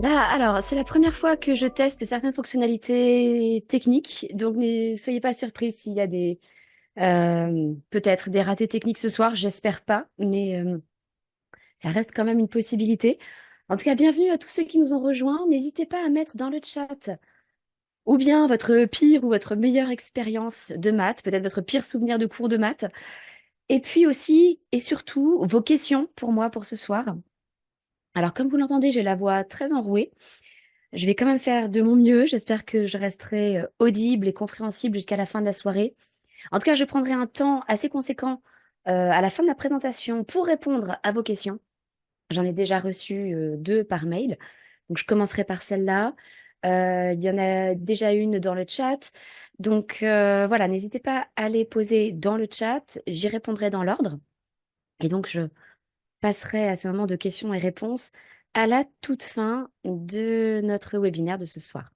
Là, alors, c'est la première fois que je teste certaines fonctionnalités techniques, donc ne soyez pas surpris s'il y a peut-être des ratés techniques ce soir, j'espère pas, mais ça reste quand même une possibilité. En tout cas, bienvenue à tous ceux qui nous ont rejoints. N'hésitez pas à mettre dans le chat ou bien votre pire ou votre meilleure expérience de maths, peut-être votre pire souvenir de cours de maths, et puis aussi et surtout vos questions pour moi pour ce soir. Alors, comme vous l'entendez, j'ai la voix très enrouée. Je vais quand même faire de mon mieux. J'espère que je resterai audible et compréhensible jusqu'à la fin de la soirée. En tout cas, je prendrai un temps assez conséquent à la fin de ma présentation pour répondre à vos questions. J'en ai déjà reçu deux par mail. Donc, je commencerai par celle-là. Il y en a déjà une dans le chat. Donc, voilà, n'hésitez pas à les poser dans le chat. J'y répondrai dans l'ordre. Et donc, je passerai à ce moment de questions et réponses à la toute fin de notre webinaire de ce soir.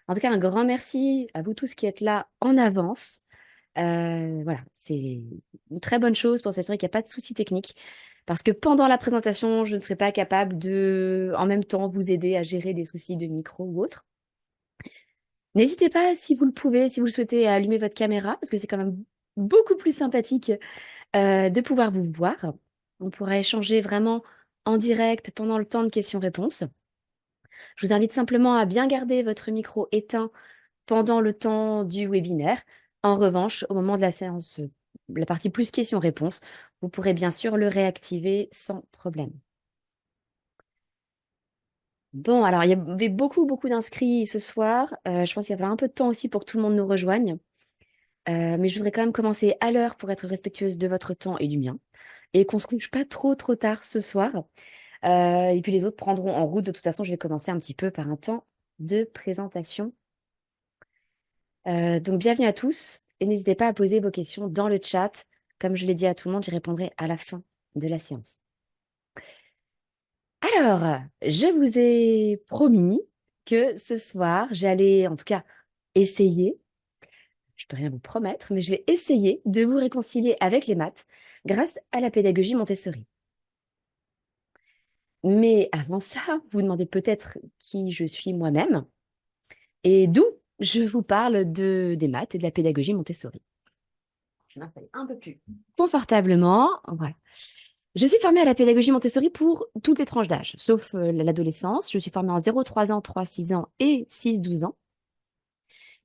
En tout cas, un grand merci à vous tous qui êtes là en avance. Voilà, c'est une très bonne chose pour s'assurer qu'il n'y a pas de soucis techniques. Parce que pendant la présentation, je ne serai pas capable de, en même temps, vous aider à gérer des soucis de micro ou autre. N'hésitez pas, si vous le pouvez, si vous le souhaitez, à allumer votre caméra, parce que c'est quand même beaucoup plus sympathique de pouvoir vous voir. On pourra échanger vraiment en direct pendant le temps de questions-réponses. Je vous invite simplement à bien garder votre micro éteint pendant le temps du webinaire. En revanche, au moment de la séance, la partie plus questions-réponses, vous pourrez bien sûr le réactiver sans problème. Bon, alors il y avait beaucoup d'inscrits ce soir. Je pense qu'il va falloir un peu de temps aussi pour que tout le monde nous rejoigne. Mais je voudrais quand même commencer à l'heure pour être respectueuse de votre temps et du mien. Et qu'on se couche pas trop tard ce soir. Et puis les autres prendront en route. De toute façon, je vais commencer un petit peu par un temps de présentation. Donc, bienvenue à tous et n'hésitez pas à poser vos questions dans le chat. Comme je l'ai dit à tout le monde, j'y répondrai à la fin de la séance. Alors, je vous ai promis que ce soir, j'allais en tout cas essayer, je peux rien vous promettre, mais je vais essayer de vous réconcilier avec les maths grâce à la pédagogie Montessori. Mais avant ça, vous vous demandez peut-être qui je suis moi-même et d'où je vous parle des maths et de la pédagogie Montessori. Je vais m'installer un peu plus confortablement. Voilà. Je suis formée à la pédagogie Montessori pour toutes les tranches d'âge, sauf l'adolescence. Je suis formée en 0-3 ans, 3-6 ans et 6-12 ans.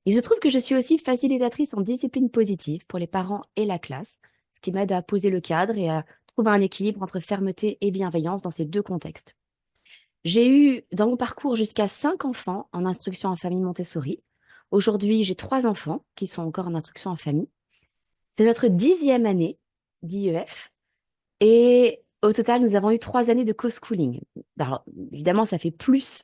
Il se trouve que je suis aussi facilitatrice en discipline positive pour les parents et la classe, ce qui m'aide à poser le cadre et à trouver un équilibre entre fermeté et bienveillance dans ces deux contextes. J'ai eu dans mon parcours jusqu'à 5 enfants en instruction en famille Montessori. Aujourd'hui, j'ai 3 enfants qui sont encore en instruction en famille. C'est notre 10e année d'IEF. Et au total, nous avons eu 3 années de co-schooling. Alors, évidemment, ça fait plus.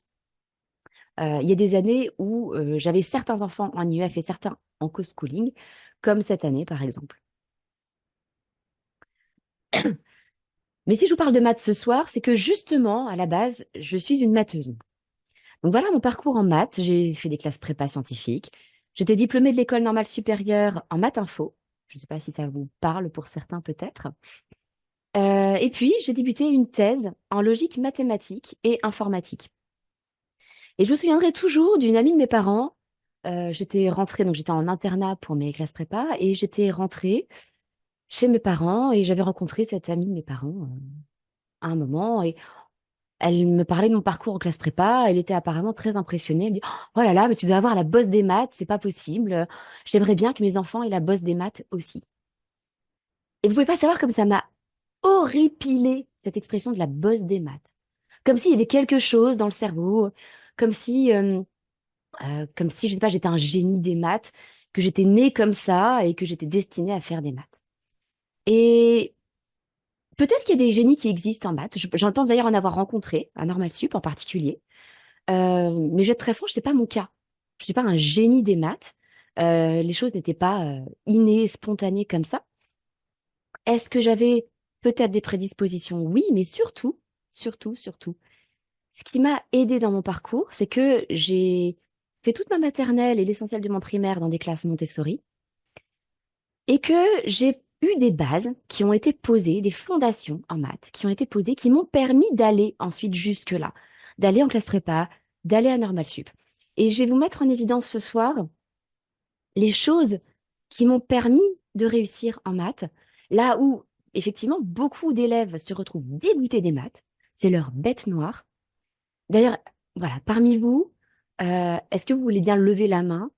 Il y a des années où j'avais certains enfants en IEF et certains en co-schooling, comme cette année, par exemple. Mais si je vous parle de maths ce soir, c'est que justement, à la base, je suis une matheuse. Donc voilà mon parcours en maths. J'ai fait des classes prépa scientifiques. J'étais diplômée de l'école normale supérieure en maths info. Je ne sais pas si ça vous parle pour certains peut-être. Et puis, j'ai débuté une thèse en logique mathématique et informatique. Et je me souviendrai toujours d'une amie de mes parents. J'étais rentrée, donc j'étais en internat pour mes classes prépa, et j'étais rentrée chez mes parents et j'avais rencontré cette amie de mes parents à un moment. Et elle me parlait de mon parcours en classe prépa. Elle était apparemment très impressionnée. Elle me dit: «Oh là là, mais tu dois avoir la bosse des maths, c'est pas possible. J'aimerais bien que mes enfants aient la bosse des maths aussi.» Et vous pouvez pas savoir comme ça m'a horripilé cette expression de la bosse des maths. Comme s'il y avait quelque chose dans le cerveau, comme si je sais pas, j'étais un génie des maths, que j'étais née comme ça et que j'étais destinée à faire des maths. Et peut-être qu'il y a des génies qui existent en maths. J'en pense d'ailleurs en avoir rencontré, à Normal Sup en particulier. Mais je vais être très franche, c'est pas mon cas. Je suis pas un génie des maths. Les choses n'étaient pas innées, spontanées comme ça. Est-ce que j'avais peut-être des prédispositions? Oui, mais surtout, ce qui m'a aidée dans mon parcours, c'est que j'ai fait toute ma maternelle et l'essentiel de mon primaire dans des classes Montessori et que j'ai eu des bases qui ont été posées, des fondations en maths qui ont été posées, qui m'ont permis d'aller ensuite jusque-là. d'aller en classe prépa, d'aller à Normal Sup. Et je vais vous mettre en évidence ce soir les choses qui m'ont permis de réussir en maths, là où effectivement beaucoup d'élèves se retrouvent dégoûtés des maths, c'est leur bête noire. D'ailleurs, voilà, parmi vous, est-ce que vous voulez bien lever la main,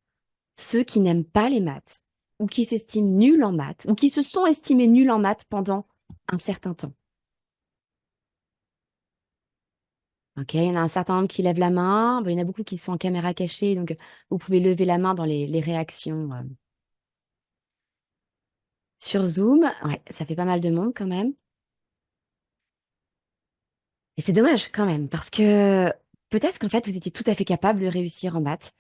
ceux qui n'aiment pas les maths, ou qui s'estiment nuls en maths, ou qui se sont estimés nuls en maths pendant un certain temps? Ok, il y en a un certain nombre qui lèvent la main. Bon, il y en a beaucoup qui sont en caméra cachée, donc vous pouvez lever la main dans les réactions sur Zoom. Ouais, ça fait pas mal de monde quand même. Et c'est dommage quand même, parce que peut-être qu'en fait, vous étiez tout à fait capable de réussir en maths.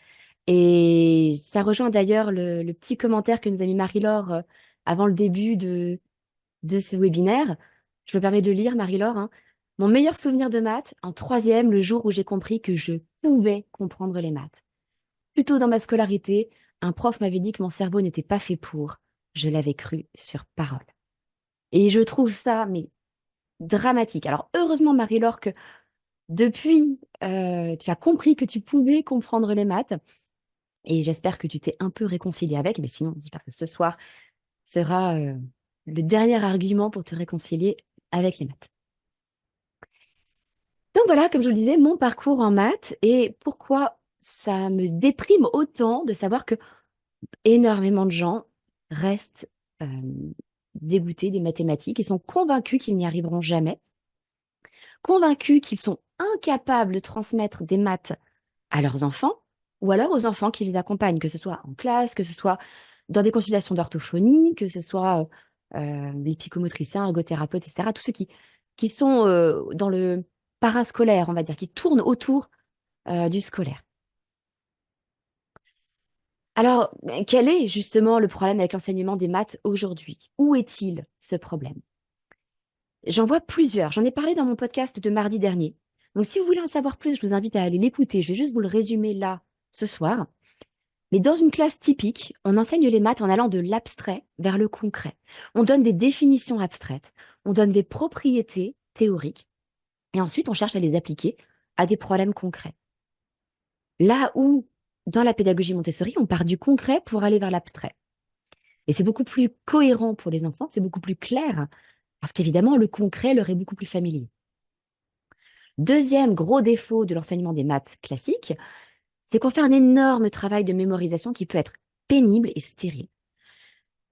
Et ça rejoint d'ailleurs le petit commentaire que nous a mis Marie-Laure avant le début de ce webinaire. Je me permets de lire, Marie-Laure, hein. Mon meilleur souvenir de maths, en troisième, le jour où j'ai compris que je pouvais comprendre les maths. Plus tôt dans ma scolarité, un prof m'avait dit que mon cerveau n'était pas fait pour. Je l'avais cru sur parole. Et je trouve ça, mais dramatique. Alors, heureusement, Marie-Laure, que depuis, tu as compris que tu pouvais comprendre les maths. Et j'espère que tu t'es un peu réconcilié avec. Mais sinon, j'espère que ce soir sera le dernier argument pour te réconcilier avec les maths. Donc voilà, comme je vous le disais, mon parcours en maths et pourquoi ça me déprime autant de savoir que énormément de gens restent euh, dégoûtés des mathématiques et sont convaincus qu'ils n'y arriveront jamais, convaincus qu'ils sont incapables de transmettre des maths à leurs enfants ou alors aux enfants qui les accompagnent, que ce soit en classe, que ce soit dans des consultations d'orthophonie, que ce soit des psychomotriciens, ergothérapeutes, etc. Tous ceux qui sont dans le parascolaire, on va dire, qui tournent autour du scolaire. Alors, quel est justement le problème avec l'enseignement des maths aujourd'hui? Où est-il ce problème? J'en vois plusieurs. J'en ai parlé dans mon podcast de mardi dernier. Donc, si vous voulez en savoir plus, je vous invite à aller l'écouter. Je vais juste vous le résumer là, ce soir. Mais dans une classe typique, on enseigne les maths en allant de l'abstrait vers le concret. On donne des définitions abstraites, on donne des propriétés théoriques, et ensuite on cherche à les appliquer à des problèmes concrets. Là où, dans la pédagogie Montessori, on part du concret pour aller vers l'abstrait. Et c'est beaucoup plus cohérent pour les enfants, c'est beaucoup plus clair, parce qu'évidemment, le concret leur est beaucoup plus familier. Deuxième gros défaut de l'enseignement des maths classiques, c'est qu'on fait un énorme travail de mémorisation qui peut être pénible et stérile.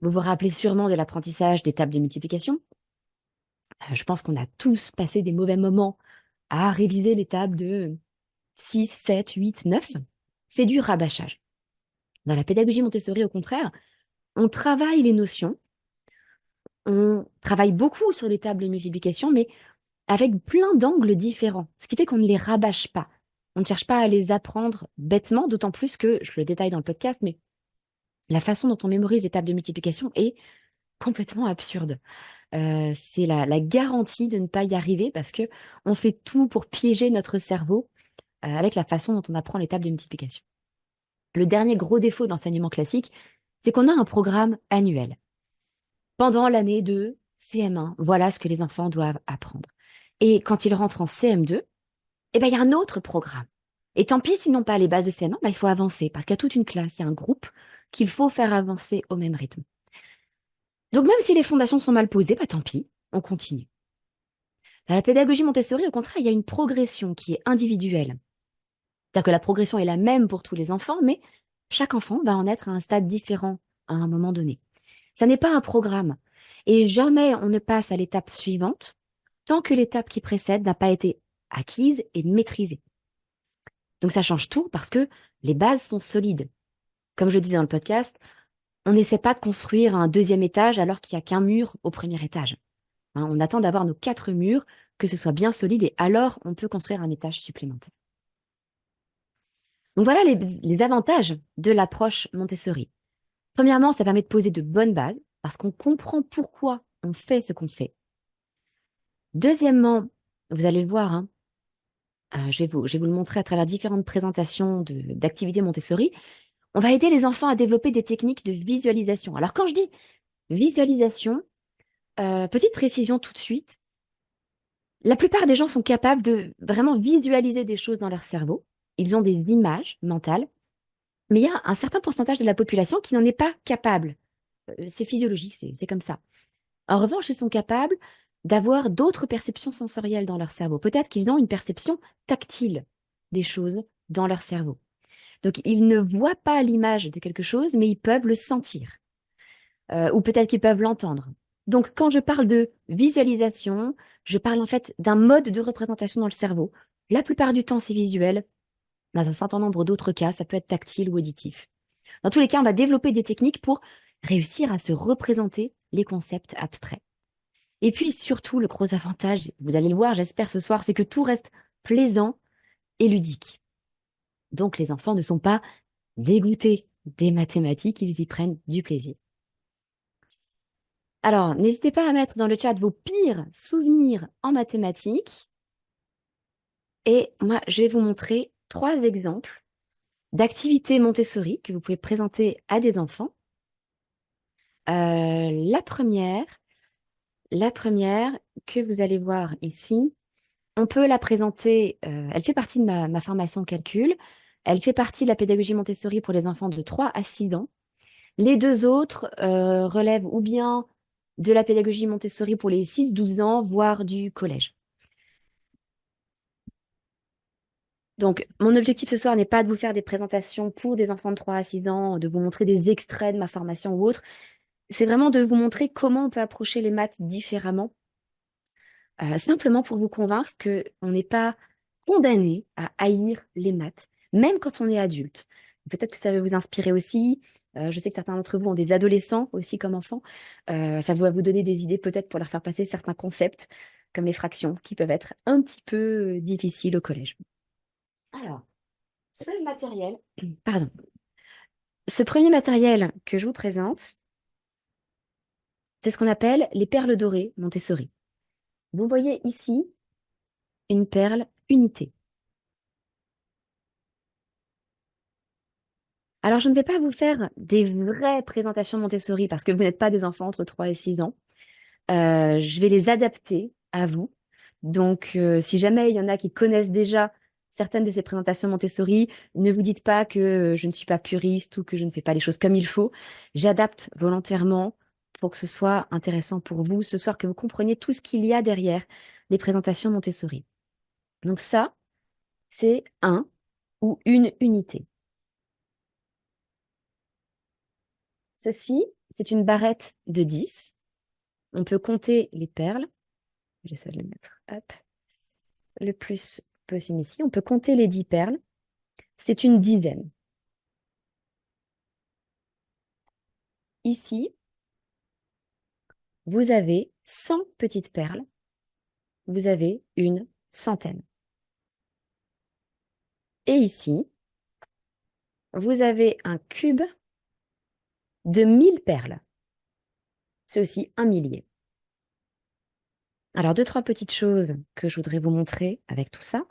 Vous vous rappelez sûrement de l'apprentissage des tables de multiplication. Je pense qu'on a tous passé des mauvais moments à réviser les tables de 6, 7, 8, 9. C'est du rabâchage. Dans la pédagogie Montessori, au contraire, on travaille les notions, on travaille beaucoup sur les tables de multiplication, mais avec plein d'angles différents, ce qui fait qu'on ne les rabâche pas. On ne cherche pas à les apprendre bêtement, d'autant plus que, je le détaille dans le podcast, mais la façon dont on mémorise les tables de multiplication est complètement absurde. C'est la garantie de ne pas y arriver parce que on fait tout pour piéger notre cerveau avec la façon dont on apprend les tables de multiplication. Le dernier gros défaut de l'enseignement classique, c'est qu'on a un programme annuel. Pendant l'année de CM1, voilà ce que les enfants doivent apprendre. Et quand ils rentrent en CM2, eh ben, il y a un autre programme. Et tant pis s'ils n'ont pas les bases de CM1, ben, il faut avancer parce qu'il y a toute une classe, il y a un groupe qu'il faut faire avancer au même rythme. Donc même si les fondations sont mal posées, bah, tant pis, on continue. Dans la pédagogie Montessori, au contraire, il y a une progression qui est individuelle. C'est-à-dire que la progression est la même pour tous les enfants, mais chaque enfant va en être à un stade différent à un moment donné. Ça n'est pas un programme. Et jamais on ne passe à l'étape suivante tant que l'étape qui précède n'a pas été acquise et maîtrisée. Donc ça change tout parce que les bases sont solides. Comme je disais dans le podcast, on n'essaie pas de construire un deuxième étage alors qu'il n'y a qu'un mur au premier étage. Hein, on attend d'avoir nos 4 murs, que ce soit bien solide, et alors on peut construire un étage supplémentaire. Donc voilà les avantages de l'approche Montessori. Premièrement, ça permet de poser de bonnes bases, parce qu'on comprend pourquoi on fait ce qu'on fait. Deuxièmement, vous allez le voir, hein, je vais vous le montrer à travers différentes présentations d'activités Montessori, on va aider les enfants à développer des techniques de visualisation. Alors quand je dis visualisation, petite précision tout de suite, La plupart des gens sont capables de vraiment visualiser des choses dans leur cerveau. Ils ont des images mentales, mais il y a un certain pourcentage de la population qui n'en est pas capable. C'est physiologique, c'est comme ça. En revanche, ils sont capables d'avoir d'autres perceptions sensorielles dans leur cerveau. Peut-être qu'ils ont une perception tactile des choses dans leur cerveau. Donc, ils ne voient pas l'image de quelque chose, mais ils peuvent le sentir. Ou peut-être qu'ils peuvent l'entendre. Donc, quand je parle de visualisation, je parle en fait d'un mode de représentation dans le cerveau. La plupart du temps, c'est visuel. Dans un certain nombre d'autres cas, ça peut être tactile ou auditif. Dans tous les cas, on va développer des techniques pour réussir à se représenter les concepts abstraits. Et puis surtout, le gros avantage, vous allez le voir, j'espère ce soir, c'est que tout reste plaisant et ludique. Donc les enfants ne sont pas dégoûtés des mathématiques, ils y prennent du plaisir. Alors, n'hésitez pas à mettre dans le chat vos pires souvenirs en mathématiques. Et moi, je vais vous montrer 3 exemples d'activités Montessori que vous pouvez présenter à des enfants. La première que vous allez voir ici, on peut la présenter, elle fait partie de ma formation en calcul. Elle fait partie de la pédagogie Montessori pour les enfants de 3 à 6 ans. Les deux autres relèvent ou bien de la pédagogie Montessori pour les 6-12 ans, voire du collège. Donc, mon objectif ce soir n'est pas de vous faire des présentations pour des enfants de 3 à 6 ans, de vous montrer des extraits de ma formation ou autre. C'est vraiment de vous montrer comment on peut approcher les maths différemment, simplement pour vous convaincre qu'on n'est pas condamné à haïr les maths, même quand on est adulte. Peut-être que ça va vous inspirer aussi. Je sais que certains d'entre vous ont des adolescents aussi comme enfants. Ça va vous donner des idées peut-être pour leur faire passer certains concepts, comme les fractions, qui peuvent être un petit peu difficiles au collège. Alors, ce matériel, pardon, ce premier matériel que je vous présente, c'est ce qu'on appelle les perles dorées Montessori. Vous voyez ici une perle unité. Alors, je ne vais pas vous faire des vraies présentations Montessori parce que vous n'êtes pas des enfants entre 3 et 6 ans. Je vais les adapter à vous. Donc, si jamais il y en a qui connaissent déjà certaines de ces présentations Montessori, ne vous dites pas que je ne suis pas puriste ou que je ne fais pas les choses comme il faut. J'adapte volontairement pour que ce soit intéressant pour vous ce soir, que vous compreniez tout ce qu'il y a derrière les présentations Montessori. Donc ça, c'est un ou une unité. Ceci, c'est une barrette de 10. On peut compter les perles. J'essaie de le mettre, hop, le plus possible ici. On peut compter les 10 perles. C'est une dizaine. Ici, vous avez 100 petites perles. Vous avez une centaine. Et ici, vous avez un cube de 1000 perles. C'est aussi un millier. Alors, 2, 3 petites choses que je voudrais vous montrer avec tout ça.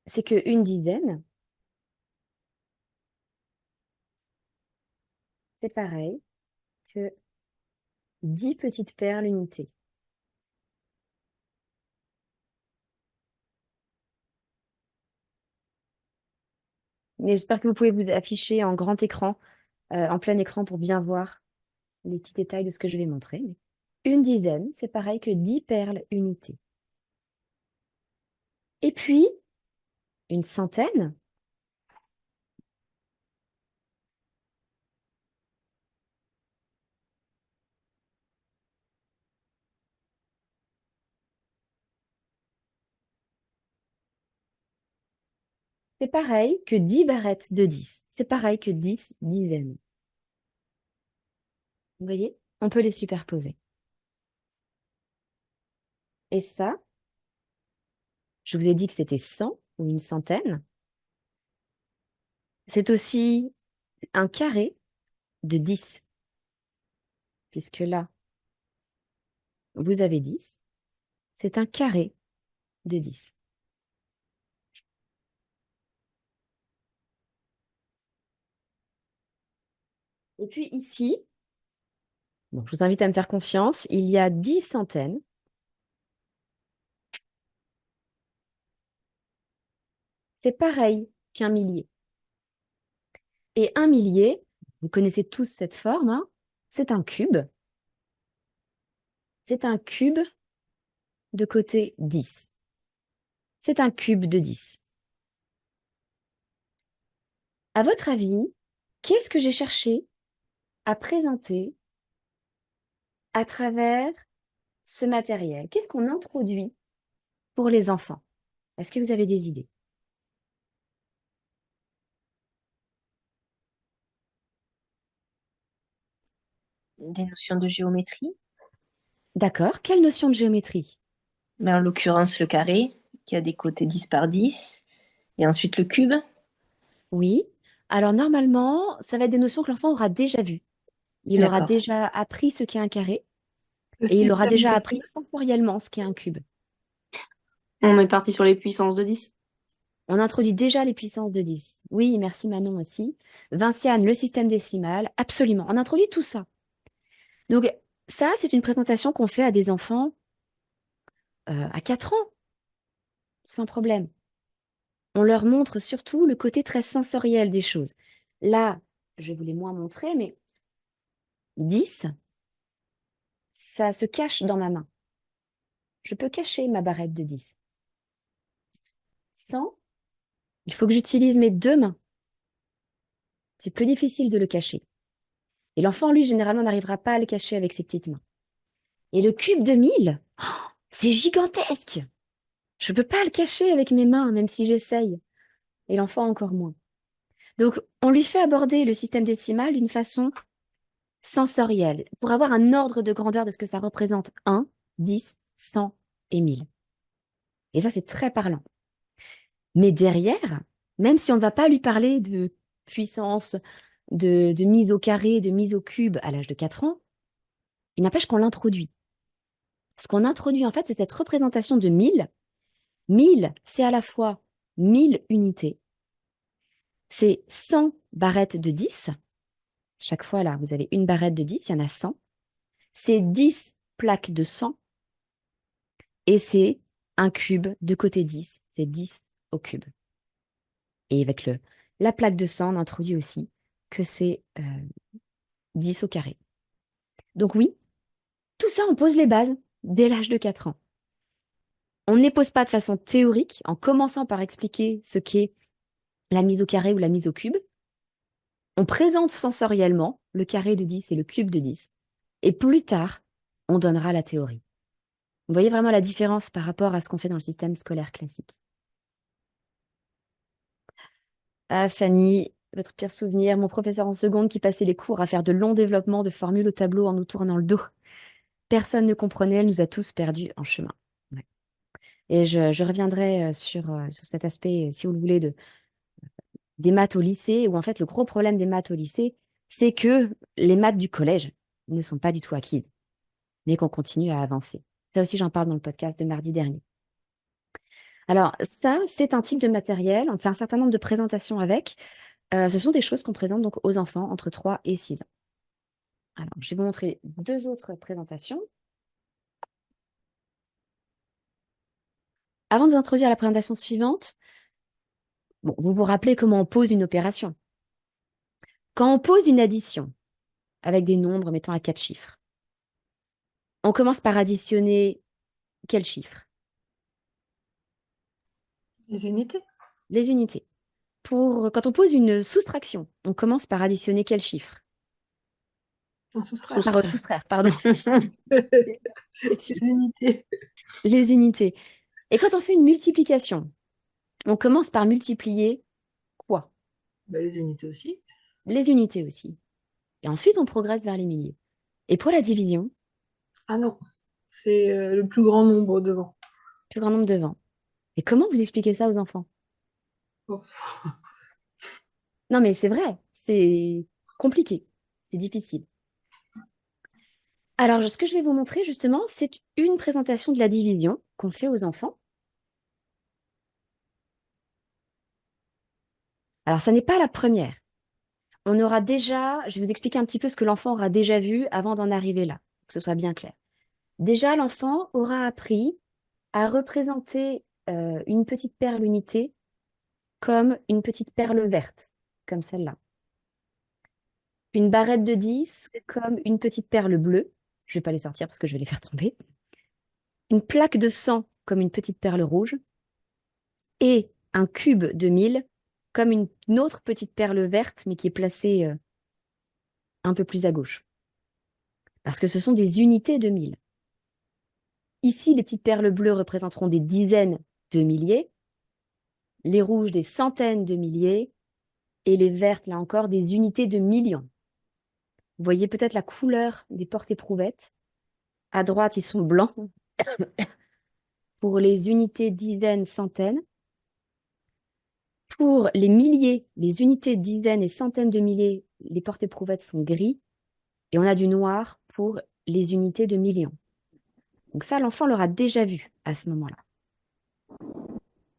C'est qu'une dizaine, c'est pareil que 10 petites perles unités. Mais j'espère que vous pouvez vous afficher en grand écran, en plein écran pour bien voir les petits détails de ce que je vais montrer. Une dizaine, c'est pareil que 10 perles unités. Et puis, une centaine, c'est pareil que 10 barrettes de 10. C'est pareil que 10 dizaines. Vous voyez? On peut les superposer. Et ça, je vous ai dit que c'était 100 ou une centaine. C'est aussi un carré de 10, puisque là, vous avez 10. C'est un carré de 10. Et puis ici, Bon, je vous invite à me faire confiance. Il y a 10 centaines. C'est pareil qu'un millier. Et un millier, vous connaissez tous cette forme, hein, c'est un cube. C'est un cube de côté 10. C'est un cube de 10. À votre avis, qu'est-ce que j'ai cherché à présenter à travers ce matériel? Qu'est-ce qu'on introduit pour les enfants? Est-ce que vous avez des idées? Des notions de géométrie, D'accord. Quelle notion de géométrie? mais en l'occurrence le carré, qui a des côtés 10 par 10, et ensuite le cube. Oui. Alors normalement, ça va être des notions que l'enfant aura déjà vues. Il aura D'accord. déjà appris ce qu'est un carré Le et il aura système déjà décimal. appris sensoriellement ce qu'est un cube. On est parti sur les puissances de 10. On introduit déjà les puissances de 10. Oui, merci Manon aussi. Vinciane, le système décimal, absolument. On introduit tout ça. Donc ça, c'est une présentation qu'on fait à des enfants à 4 ans, sans problème. On leur montre surtout le côté très sensoriel des choses. Là, je vais vous les moins montrer, mais 10, ça se cache dans ma main. Je peux cacher ma barrette de 10. 100, il faut que j'utilise mes deux mains. C'est plus difficile de le cacher. Et l'enfant, lui, généralement, n'arrivera pas à le cacher avec ses petites mains. Et le cube de 1000, c'est gigantesque. Je ne peux pas le cacher avec mes mains, même si j'essaye. Et l'enfant encore moins. Donc, on lui fait aborder le système décimal d'une façon sensorielle, pour avoir un ordre de grandeur de ce que ça représente 1, 10, 100 et 1000. Et ça, c'est très parlant. Mais derrière, même si on ne va pas lui parler de puissance, de mise au carré, de mise au cube à l'âge de 4 ans, il n'empêche qu'on l'introduit. Ce qu'on introduit, en fait, c'est cette représentation de 1000. 1000, c'est à la fois 1000 unités, c'est 100 barrettes de 10. Chaque fois, là, vous avez une barrette de 10, il y en a 100. C'est 10 plaques de 100 et c'est un cube de côté 10, c'est 10 au cube. Et avec la plaque de 100, on introduit aussi que c'est 10 au carré. Donc oui, tout ça, on pose les bases dès l'âge de 4 ans. On ne les pose pas de façon théorique, en commençant par expliquer ce qu'est la mise au carré ou la mise au cube. On présente sensoriellement le carré de 10 et le cube de 10. Et plus tard, on donnera la théorie. Vous voyez vraiment la différence par rapport à ce qu'on fait dans le système scolaire classique. Ah, Fanny, votre pire souvenir, mon professeur en seconde qui passait les cours à faire de longs développements de formules au tableau en nous tournant le dos. Personne ne comprenait, elle nous a tous perdus en chemin. Ouais. Et je reviendrai sur cet aspect, si vous le voulez, des maths au lycée, où en fait le gros problème des maths au lycée, c'est que les maths du collège ne sont pas du tout acquises, mais qu'on continue à avancer. Ça aussi, j'en parle dans le podcast de mardi dernier. Alors ça, c'est un type de matériel, on fait un certain nombre de présentations avec. Ce sont des choses qu'on présente donc aux enfants entre 3 et 6 ans. Alors, je vais vous montrer deux autres présentations. Avant de vous introduire à la présentation suivante, bon, vous vous rappelez comment on pose une opération. Quand on pose une addition avec des nombres mettant à 4 chiffres, on commence par additionner quel chiffre? Les unités. Les unités. Quand on pose une soustraction, on commence par additionner quel chiffre? En soustraire. Par soustraire, pardon. Quel Les chiffre? unités. Les unités. Et quand on fait une multiplication, on commence par multiplier quoi? Bah, les unités aussi. Les unités aussi. Et ensuite, on progresse vers les milliers. Et pour la division, Ah non, c'est le plus grand nombre devant. plus grand nombre de vents. Et comment vous expliquez ça aux enfants? Oh. Non, mais c'est vrai, c'est compliqué, c'est difficile. Alors, ce que je vais vous montrer justement, c'est une présentation de la division qu'on fait aux enfants. Alors, ça n'est pas la première. on aura déjà, je vais vous expliquer un petit peu ce que l'enfant aura déjà vu avant d'en arriver là, que ce soit bien clair. Déjà, l'enfant aura appris à représenter une petite perle unité comme une petite perle verte, comme celle-là. Une barrette de 10 comme une petite perle bleue. Je ne vais pas les sortir parce que je vais les faire tomber. Une plaque de 100 comme une petite perle rouge. Et un cube de 1000 comme une autre petite perle verte, mais qui est placée un peu plus à gauche. Parce que ce sont des unités de 1000. Ici, les petites perles bleues représenteront des dizaines de milliers, les rouges des centaines de milliers, et les vertes, là encore, des unités de millions. Vous voyez peut-être la couleur des porte-éprouvettes. À droite, ils sont blancs pour les unités dizaines, centaines. Pour les milliers, les unités dizaines et centaines de milliers, les porte-éprouvettes sont gris. Et on a du noir pour les unités de millions. Donc ça, l'enfant l'aura déjà vu à ce moment-là.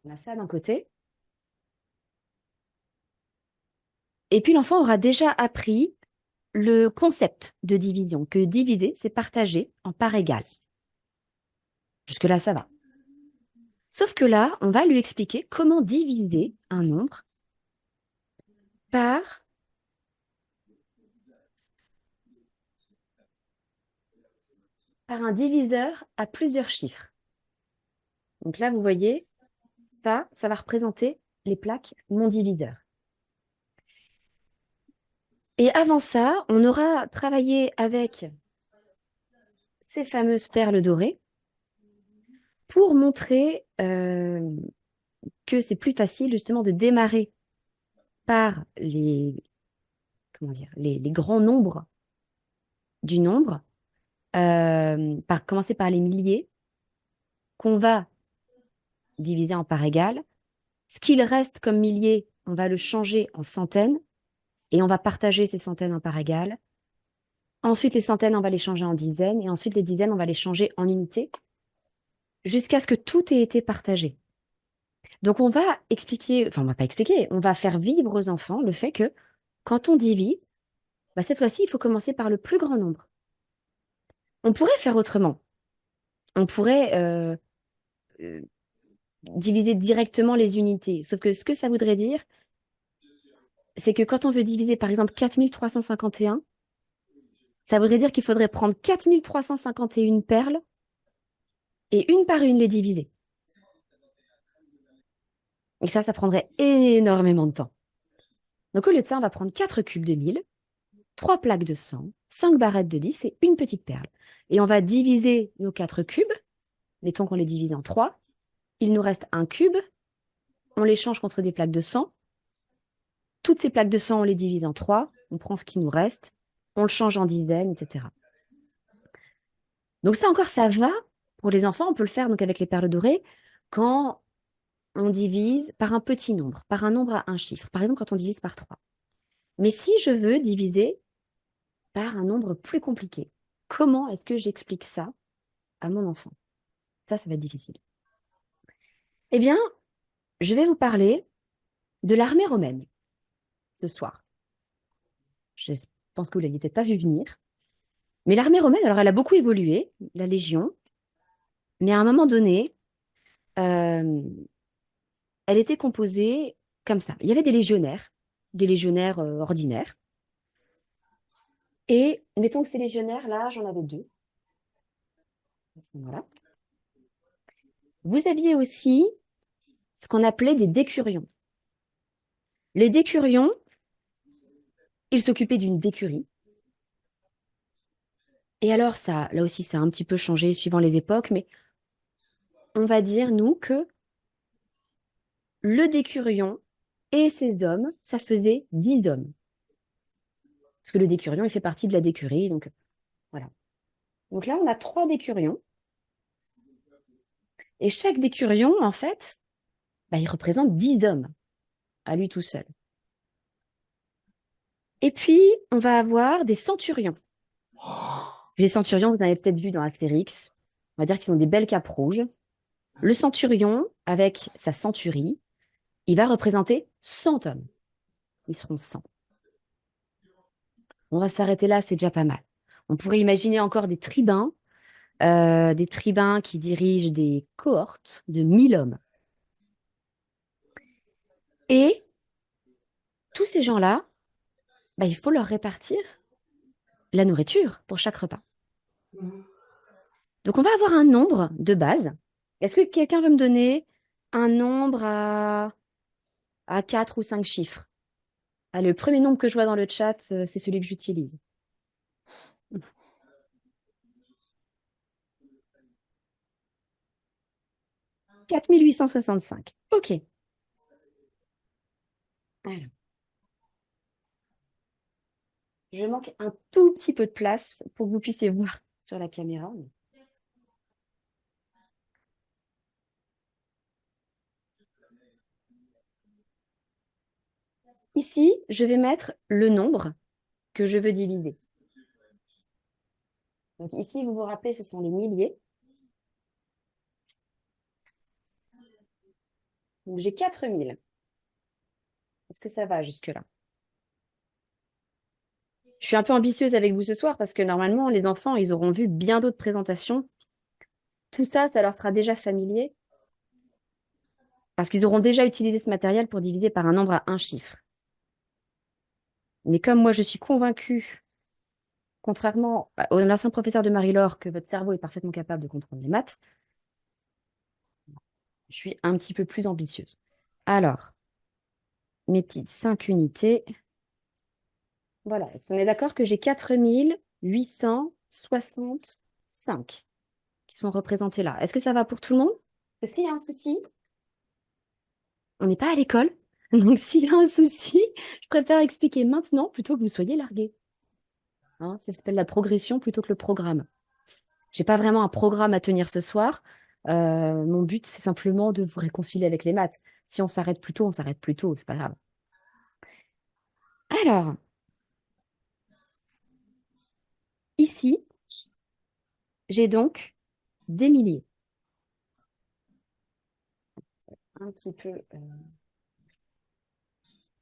On a ça d'un côté. Et puis l'enfant aura déjà appris le concept de division, que diviser, c'est partager en parts égales. Jusque-là, ça va. Sauf que là, on va lui expliquer comment diviser un nombre par un diviseur à plusieurs chiffres. Donc là, vous voyez, ça va représenter les plaques mon diviseur. Et avant ça, on aura travaillé avec ces fameuses perles dorées pour montrer que c'est plus facile justement de démarrer par comment dire, les grands nombres du nombre, commencer par les milliers, qu'on va diviser en parts égales. Ce qu'il reste comme milliers, on va le changer en centaines et on va partager ces centaines en parts égales. Ensuite, les centaines, on va les changer en dizaines et ensuite, les dizaines, on va les changer en unités jusqu'à ce que tout ait été partagé. Donc, on va expliquer, enfin, on va pas expliquer, on va faire vivre aux enfants le fait que quand on divise, bah, cette fois-ci, il faut commencer par le plus grand nombre. On pourrait faire autrement. On pourrait euh, diviser directement les unités. Sauf que ce que ça voudrait dire, c'est que quand on veut diviser, par exemple, 4351, ça voudrait dire qu'il faudrait prendre 4351 perles et une par une les diviser. Et ça prendrait énormément de temps. Donc, au lieu de ça, on va prendre 4 cubes de 1000, 3 plaques de 100, 5 barrettes de 10 et une petite perle. Et on va diviser nos 4 cubes. Mettons qu'on les divise en 3. Il nous reste un cube. On les change contre des plaques de 100. Toutes ces plaques de 100, on les divise en 3. On prend ce qui nous reste. On le change en dizaines, etc. Donc ça encore, ça va pour les enfants. On peut le faire donc avec les perles dorées quand on divise par un petit nombre, par un nombre à un chiffre. Par exemple, quand on divise par 3. Mais si je veux diviser par un nombre plus compliqué, comment est-ce que j'explique ça à mon enfant? Ça va être difficile. Eh bien, je vais vous parler de l'armée romaine ce soir. Je pense que vous ne l'aviez peut-être pas vu venir. Mais l'armée romaine, alors elle a beaucoup évolué, la Légion, mais à un moment donné, euh, elle était composée comme ça. Il y avait des légionnaires ordinaires. Et mettons que ces légionnaires-là, j'en avais 2. Voilà. Vous aviez aussi ce qu'on appelait des décurions. Les décurions, ils s'occupaient d'une décurie. Et alors, ça, là aussi, ça a un petit peu changé suivant les époques, mais on va dire, nous, que le décurion et ses hommes, ça faisait 10 hommes. Parce que le décurion, il fait partie de la décurie, donc voilà. Donc là, on a 3 décurions. Et chaque décurion, en fait, bah, il représente 10 hommes, à lui tout seul. Et puis, on va avoir des centurions. Les centurions, vous avez peut-être vu dans Astérix. On va dire qu'ils ont des belles capes rouges. Le centurion, avec sa centurie, il va représenter 100 hommes. Ils seront 100. On va s'arrêter là, c'est déjà pas mal. On pourrait imaginer encore des tribuns qui dirigent des cohortes de 1 000 hommes. Et tous ces gens-là, bah, il faut leur répartir la nourriture pour chaque repas. Donc, on va avoir un nombre de base. Est-ce que quelqu'un veut me donner un nombre à 4 ou 5 chiffres? Allez, le premier nombre que je vois dans le chat, c'est celui que j'utilise. 4865. OK. Alors, je manque un tout petit peu de place pour que vous puissiez voir sur la caméra. Ici, je vais mettre le nombre que je veux diviser. Donc ici, vous vous rappelez, ce sont les milliers. Donc j'ai 4000. Est-ce que ça va jusque-là? Je suis un peu ambitieuse avec vous ce soir parce que normalement, les enfants, ils auront vu bien d'autres présentations. Tout ça, ça leur sera déjà familier parce qu'ils auront déjà utilisé ce matériel pour diviser par un nombre à un chiffre. Mais comme moi, je suis convaincue, contrairement à l'ancien professeur de Marie-Laure, que votre cerveau est parfaitement capable de comprendre les maths, je suis un petit peu plus ambitieuse. Alors, mes petites 5 unités. Voilà, on est d'accord que j'ai 4865 qui sont représentés là. Est-ce que ça va pour tout le monde? Parce que s'il y a un souci, on n'est pas à l'école. Donc, s'il y a un souci, je préfère expliquer maintenant plutôt que vous soyez largués. Hein, ça s'appelle la progression plutôt que le programme. J'ai pas vraiment un programme à tenir ce soir. Mon but, c'est simplement de vous réconcilier avec les maths. Si on s'arrête plus tôt, on s'arrête plus tôt, c'est pas grave. Alors, ici, j'ai donc des milliers. Un petit peu.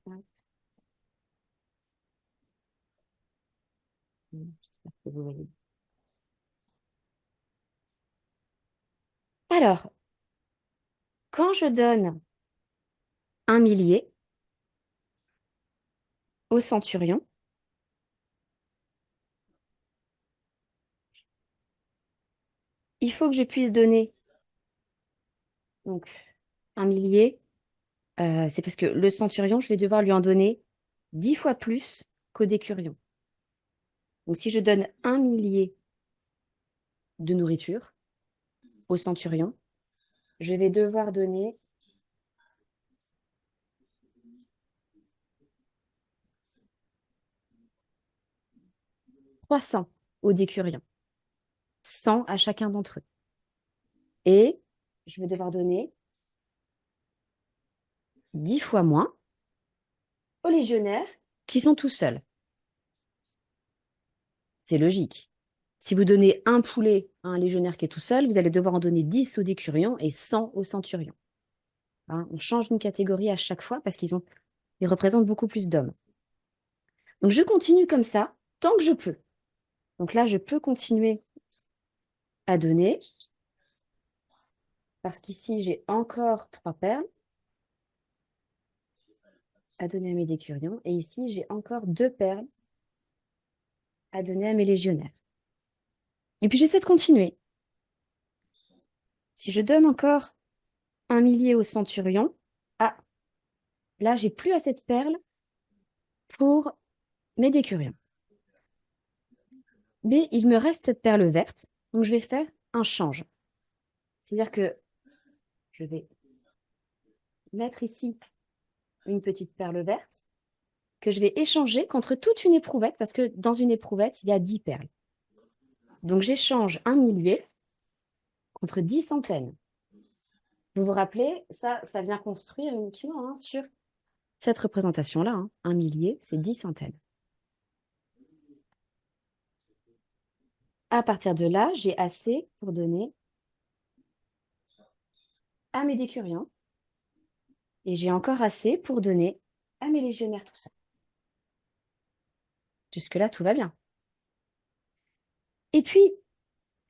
Hop, j'espère que vous voyez. Alors, quand je donne un millier au centurion, il faut que je puisse donner donc un millier. C'est parce que le centurion, je vais devoir lui en donner 10 fois plus qu'au décurion. Donc, si je donne un millier de nourriture au centurion, je vais devoir donner 300 au décurion, 100 à chacun d'entre eux. Et je vais devoir donner 10 fois moins aux légionnaires qui sont tout seuls. C'est logique. Si vous donnez un poulet à un légionnaire qui est tout seul, vous allez devoir en donner 10 au décurion et 100 au centurion. Hein, on change une catégorie à chaque fois parce ils représentent beaucoup plus d'hommes. Donc je continue comme ça tant que je peux. Donc là, je peux continuer à donner parce qu'ici, j'ai encore 3 perles à donner à mes décurions et ici, j'ai encore 2 perles à donner à mes légionnaires. Et puis j'essaie de continuer. Si je donne encore un millier au centurion, ah, là, j'ai plus assez de perles pour mes décurions. Mais il me reste cette perle verte, donc je vais faire un change. C'est-à-dire que je vais mettre ici une petite perle verte que je vais échanger contre toute une éprouvette, parce que dans une éprouvette, il y a 10 perles. Donc j'échange un millier contre 10 centaines. Vous vous rappelez, ça vient construire uniquement sur cette représentation-là. Hein. Un millier, c'est 10 centaines. À partir de là, j'ai assez pour donner à mes décurions et j'ai encore assez pour donner à mes légionnaires tout ça. Jusque-là, tout va bien. Et puis,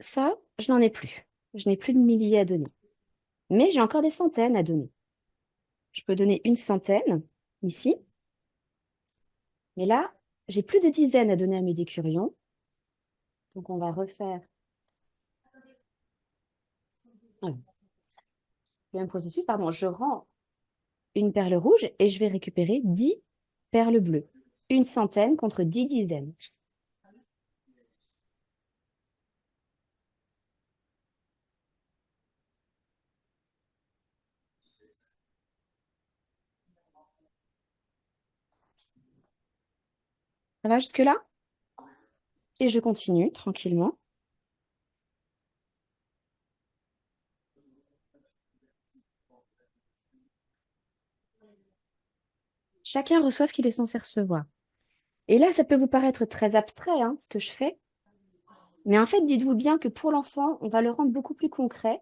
ça, je n'en ai plus. Je n'ai plus de milliers à donner. Mais j'ai encore des centaines à donner. Je peux donner une centaine ici. Mais là, j'ai plus de dizaines à donner à mes décurions. Donc, on va refaire le même processus. Pardon, je rends une perle rouge et je vais récupérer 10 perles bleues. Une centaine contre 10 dizaines. Ça va jusque-là? Et je continue tranquillement. Chacun reçoit ce qu'il est censé recevoir. Et là, ça peut vous paraître très abstrait, hein, ce que je fais. Mais en fait, dites-vous bien que pour l'enfant, on va le rendre beaucoup plus concret.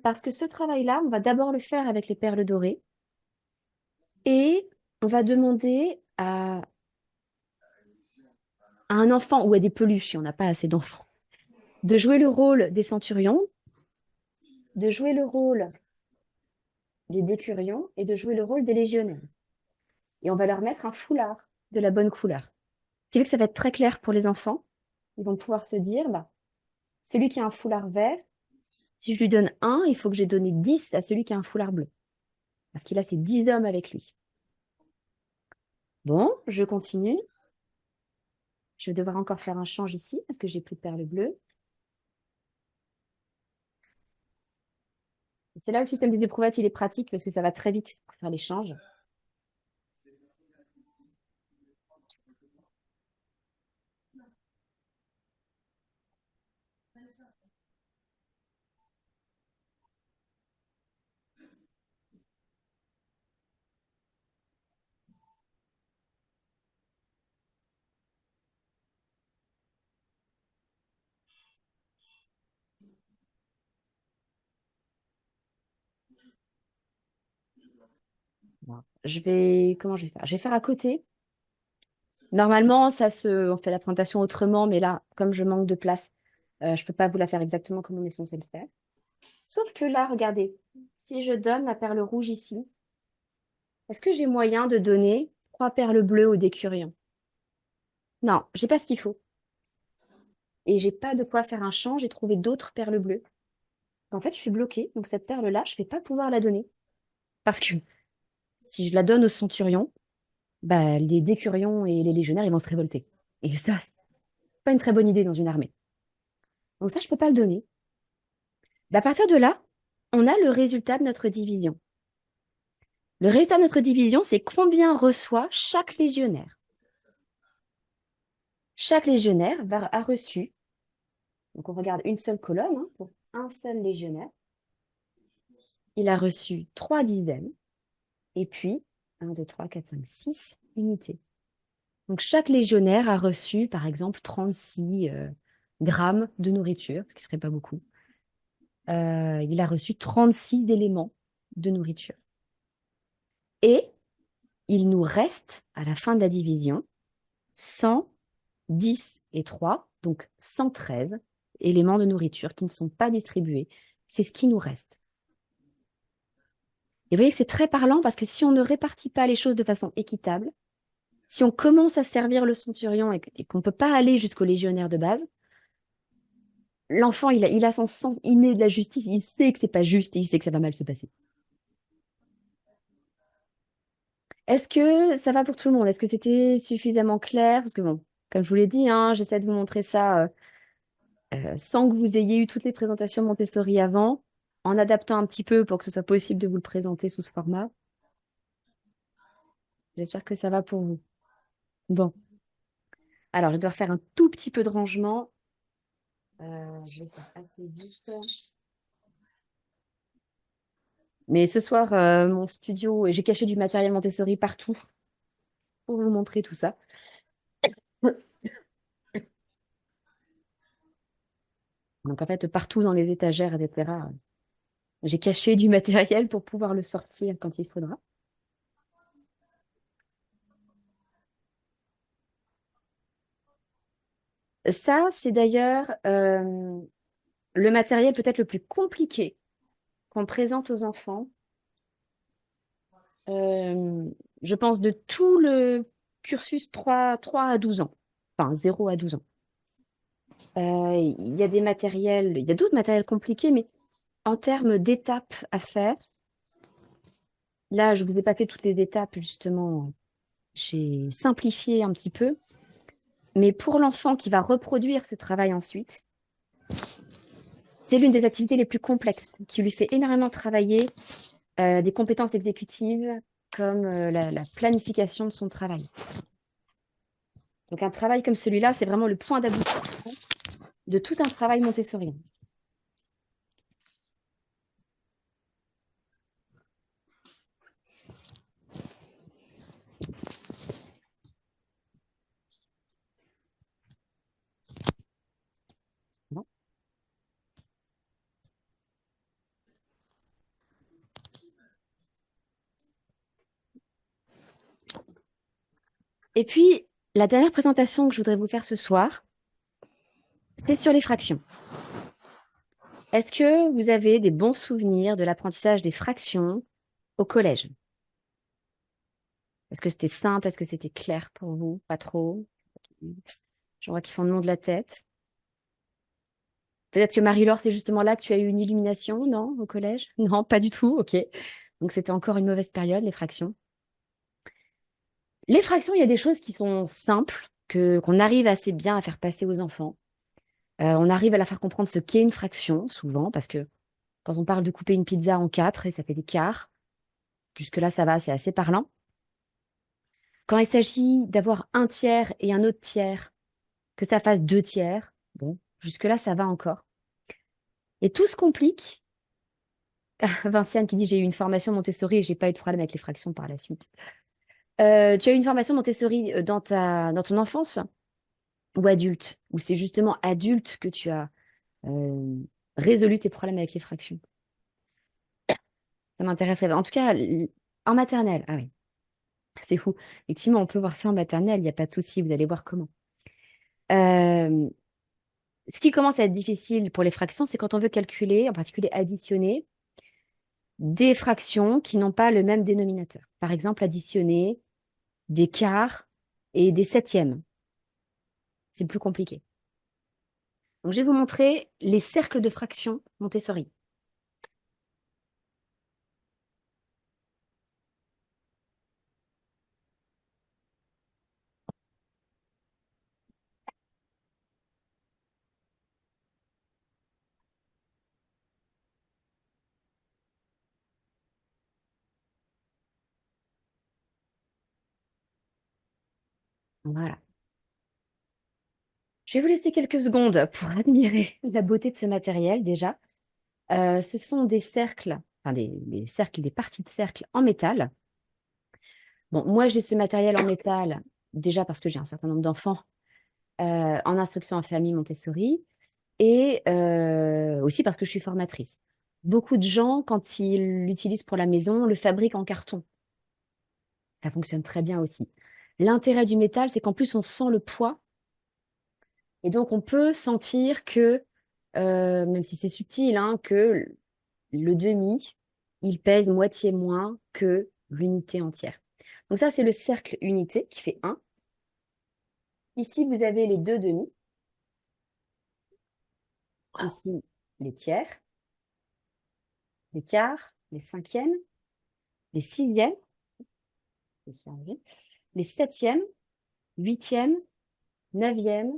Parce que ce travail-là, on va d'abord le faire avec les perles dorées. Et on va demander à un enfant ou à des peluches, si on n'a pas assez d'enfants, de jouer le rôle des centurions, de jouer le rôle des décurions et de jouer le rôle des légionnaires. Et on va leur mettre un foulard de la bonne couleur. Ce qui fait que ça va être très clair pour les enfants. Ils vont pouvoir se dire, bah, celui qui a un foulard vert, si je lui donne un, il faut que j'ai donné 10 à celui qui a un foulard bleu. Parce qu'il a ses 10 hommes avec lui. Bon, je continue. Je vais devoir encore faire un change ici parce que j'ai plus de perles bleues. C'est là où le système des éprouvettes, il est pratique parce que ça va très vite pour faire les changes. Bon. Comment je vais faire? Je vais faire à côté. Normalement, on fait la présentation autrement, mais là, comme je manque de place, je ne peux pas vous la faire exactement comme on est censé le faire. Sauf que là, regardez, si je donne ma perle rouge ici, est-ce que j'ai moyen de donner 3 perles bleues au décurion? Non, j'ai pas ce qu'il faut. Et j'ai pas de quoi faire un champ, j'ai trouvé d'autres perles bleues. En fait, je suis bloquée, donc cette perle-là, je vais pas pouvoir la donner. Parce que si je la donne au centurion, bah, les décurions et les légionnaires, ils vont se révolter. Et ça, c'est pas une très bonne idée dans une armée. Donc ça, je peux pas le donner. À partir de là, on a le résultat de notre division. Le résultat de notre division, c'est combien reçoit chaque légionnaire. Chaque légionnaire a reçu, donc on regarde une seule colonne, hein, pour un seul légionnaire. Il a reçu 3 dizaines, et puis 1, 2, 3, 4, 5, 6 unités. Donc chaque légionnaire a reçu, par exemple, 36 grammes de nourriture, ce qui ne serait pas beaucoup. Il a reçu 36 éléments de nourriture. Et il nous reste, à la fin de la division, 110 et 3, donc 113 éléments de nourriture qui ne sont pas distribués. C'est ce qui nous reste. Et vous voyez que c'est très parlant parce que si on ne répartit pas les choses de façon équitable, si on commence à servir le centurion et qu'on ne peut pas aller jusqu'au légionnaire de base, l'enfant, il a son sens inné de la justice, il sait que c'est pas juste et il sait que ça va mal se passer. Est-ce que ça va pour tout le monde? Est-ce que c'était suffisamment clair? Parce que bon, comme je vous l'ai dit, hein, j'essaie de vous montrer ça sans que vous ayez eu toutes les présentations Montessori avant, en adaptant un petit peu pour que ce soit possible de vous le présenter sous ce format. J'espère que ça va pour vous. Bon, alors je dois faire un tout petit peu de rangement. Je vais faire assez vite. Mais ce soir, mon studio, et j'ai caché du matériel Montessori partout pour vous montrer tout ça. Donc en fait, partout dans les étagères, etc., j'ai caché du matériel pour pouvoir le sortir quand il faudra. Ça, c'est d'ailleurs le matériel peut-être le plus compliqué qu'on présente aux enfants. euh, je pense de tout le cursus 3 à 12 ans, enfin 0 à 12 ans. Il y a des matériels, il y a d'autres matériels compliqués, mais en termes d'étapes à faire, là, je ne vous ai pas fait toutes les étapes, justement, j'ai simplifié un petit peu. Mais pour l'enfant qui va reproduire ce travail ensuite, c'est l'une des activités les plus complexes, qui lui fait énormément travailler des compétences exécutives comme la planification de son travail. Donc un travail comme celui-là, c'est vraiment le point d'aboutissement de tout un travail montessori. Bon. Et puis, la dernière présentation que je voudrais vous faire ce soir, c'est sur les fractions. Est-ce que vous avez des bons souvenirs de l'apprentissage des fractions au collège? Est-ce que c'était simple? Est-ce que c'était clair pour vous? Pas trop? Je vois qu'ils font le nom de la tête. Peut-être que Marie-Laure, c'est justement là que tu as eu une illumination, non, au collège? Non, pas du tout, ok. Donc c'était encore une mauvaise période, les fractions. Les fractions, il y a des choses qui sont simples, qu'on arrive assez bien à faire passer aux enfants. On arrive à leur faire comprendre ce qu'est une fraction, souvent, parce que quand on parle de couper une pizza en 4 et ça fait des quarts, jusque-là, ça va, c'est assez parlant. Quand il s'agit d'avoir un tiers et un autre tiers, que ça fasse 2 tiers, bon, jusque-là, ça va encore. Et tout se complique. Vinciane qui dit j'ai eu une formation Montessori et j'ai pas eu de problème avec les fractions par la suite. Tu as eu une formation Montessori dans ton enfance ou adulte? Ou c'est justement adulte que tu as euh, résolu tes problèmes avec les fractions? Ça m'intéresserait. En tout cas, en maternelle. Ah oui, c'est fou. Effectivement, on peut voir ça en maternelle, il n'y a pas de souci, vous allez voir comment. Euh, Ce qui commence à être difficile pour les fractions, c'est quand on veut calculer, en particulier additionner, des fractions qui n'ont pas le même dénominateur. Par exemple, additionner des quarts et des septièmes. C'est plus compliqué. Donc, je vais vous montrer les cercles de fractions Montessori. Voilà. Je vais vous laisser quelques secondes pour admirer la beauté de ce matériel déjà. Ce sont des cercles, enfin des cercles, des parties de cercle en métal. Bon, moi j'ai ce matériel en métal déjà parce que j'ai un certain nombre d'enfants en instruction en famille Montessori et aussi parce que je suis formatrice. Beaucoup de gens, quand ils l'utilisent pour la maison, le fabriquent en carton. Ça fonctionne très bien aussi. L'intérêt du métal, c'est qu'en plus, on sent le poids. Et donc, on peut sentir que, même si c'est subtil, hein, que le demi, il pèse moitié moins que l'unité entière. Donc ça, c'est le cercle unité qui fait 1. Ici, vous avez les 2 demi. Ici, les tiers, les quarts, les cinquièmes, les sixièmes, les septièmes, huitièmes, neuvièmes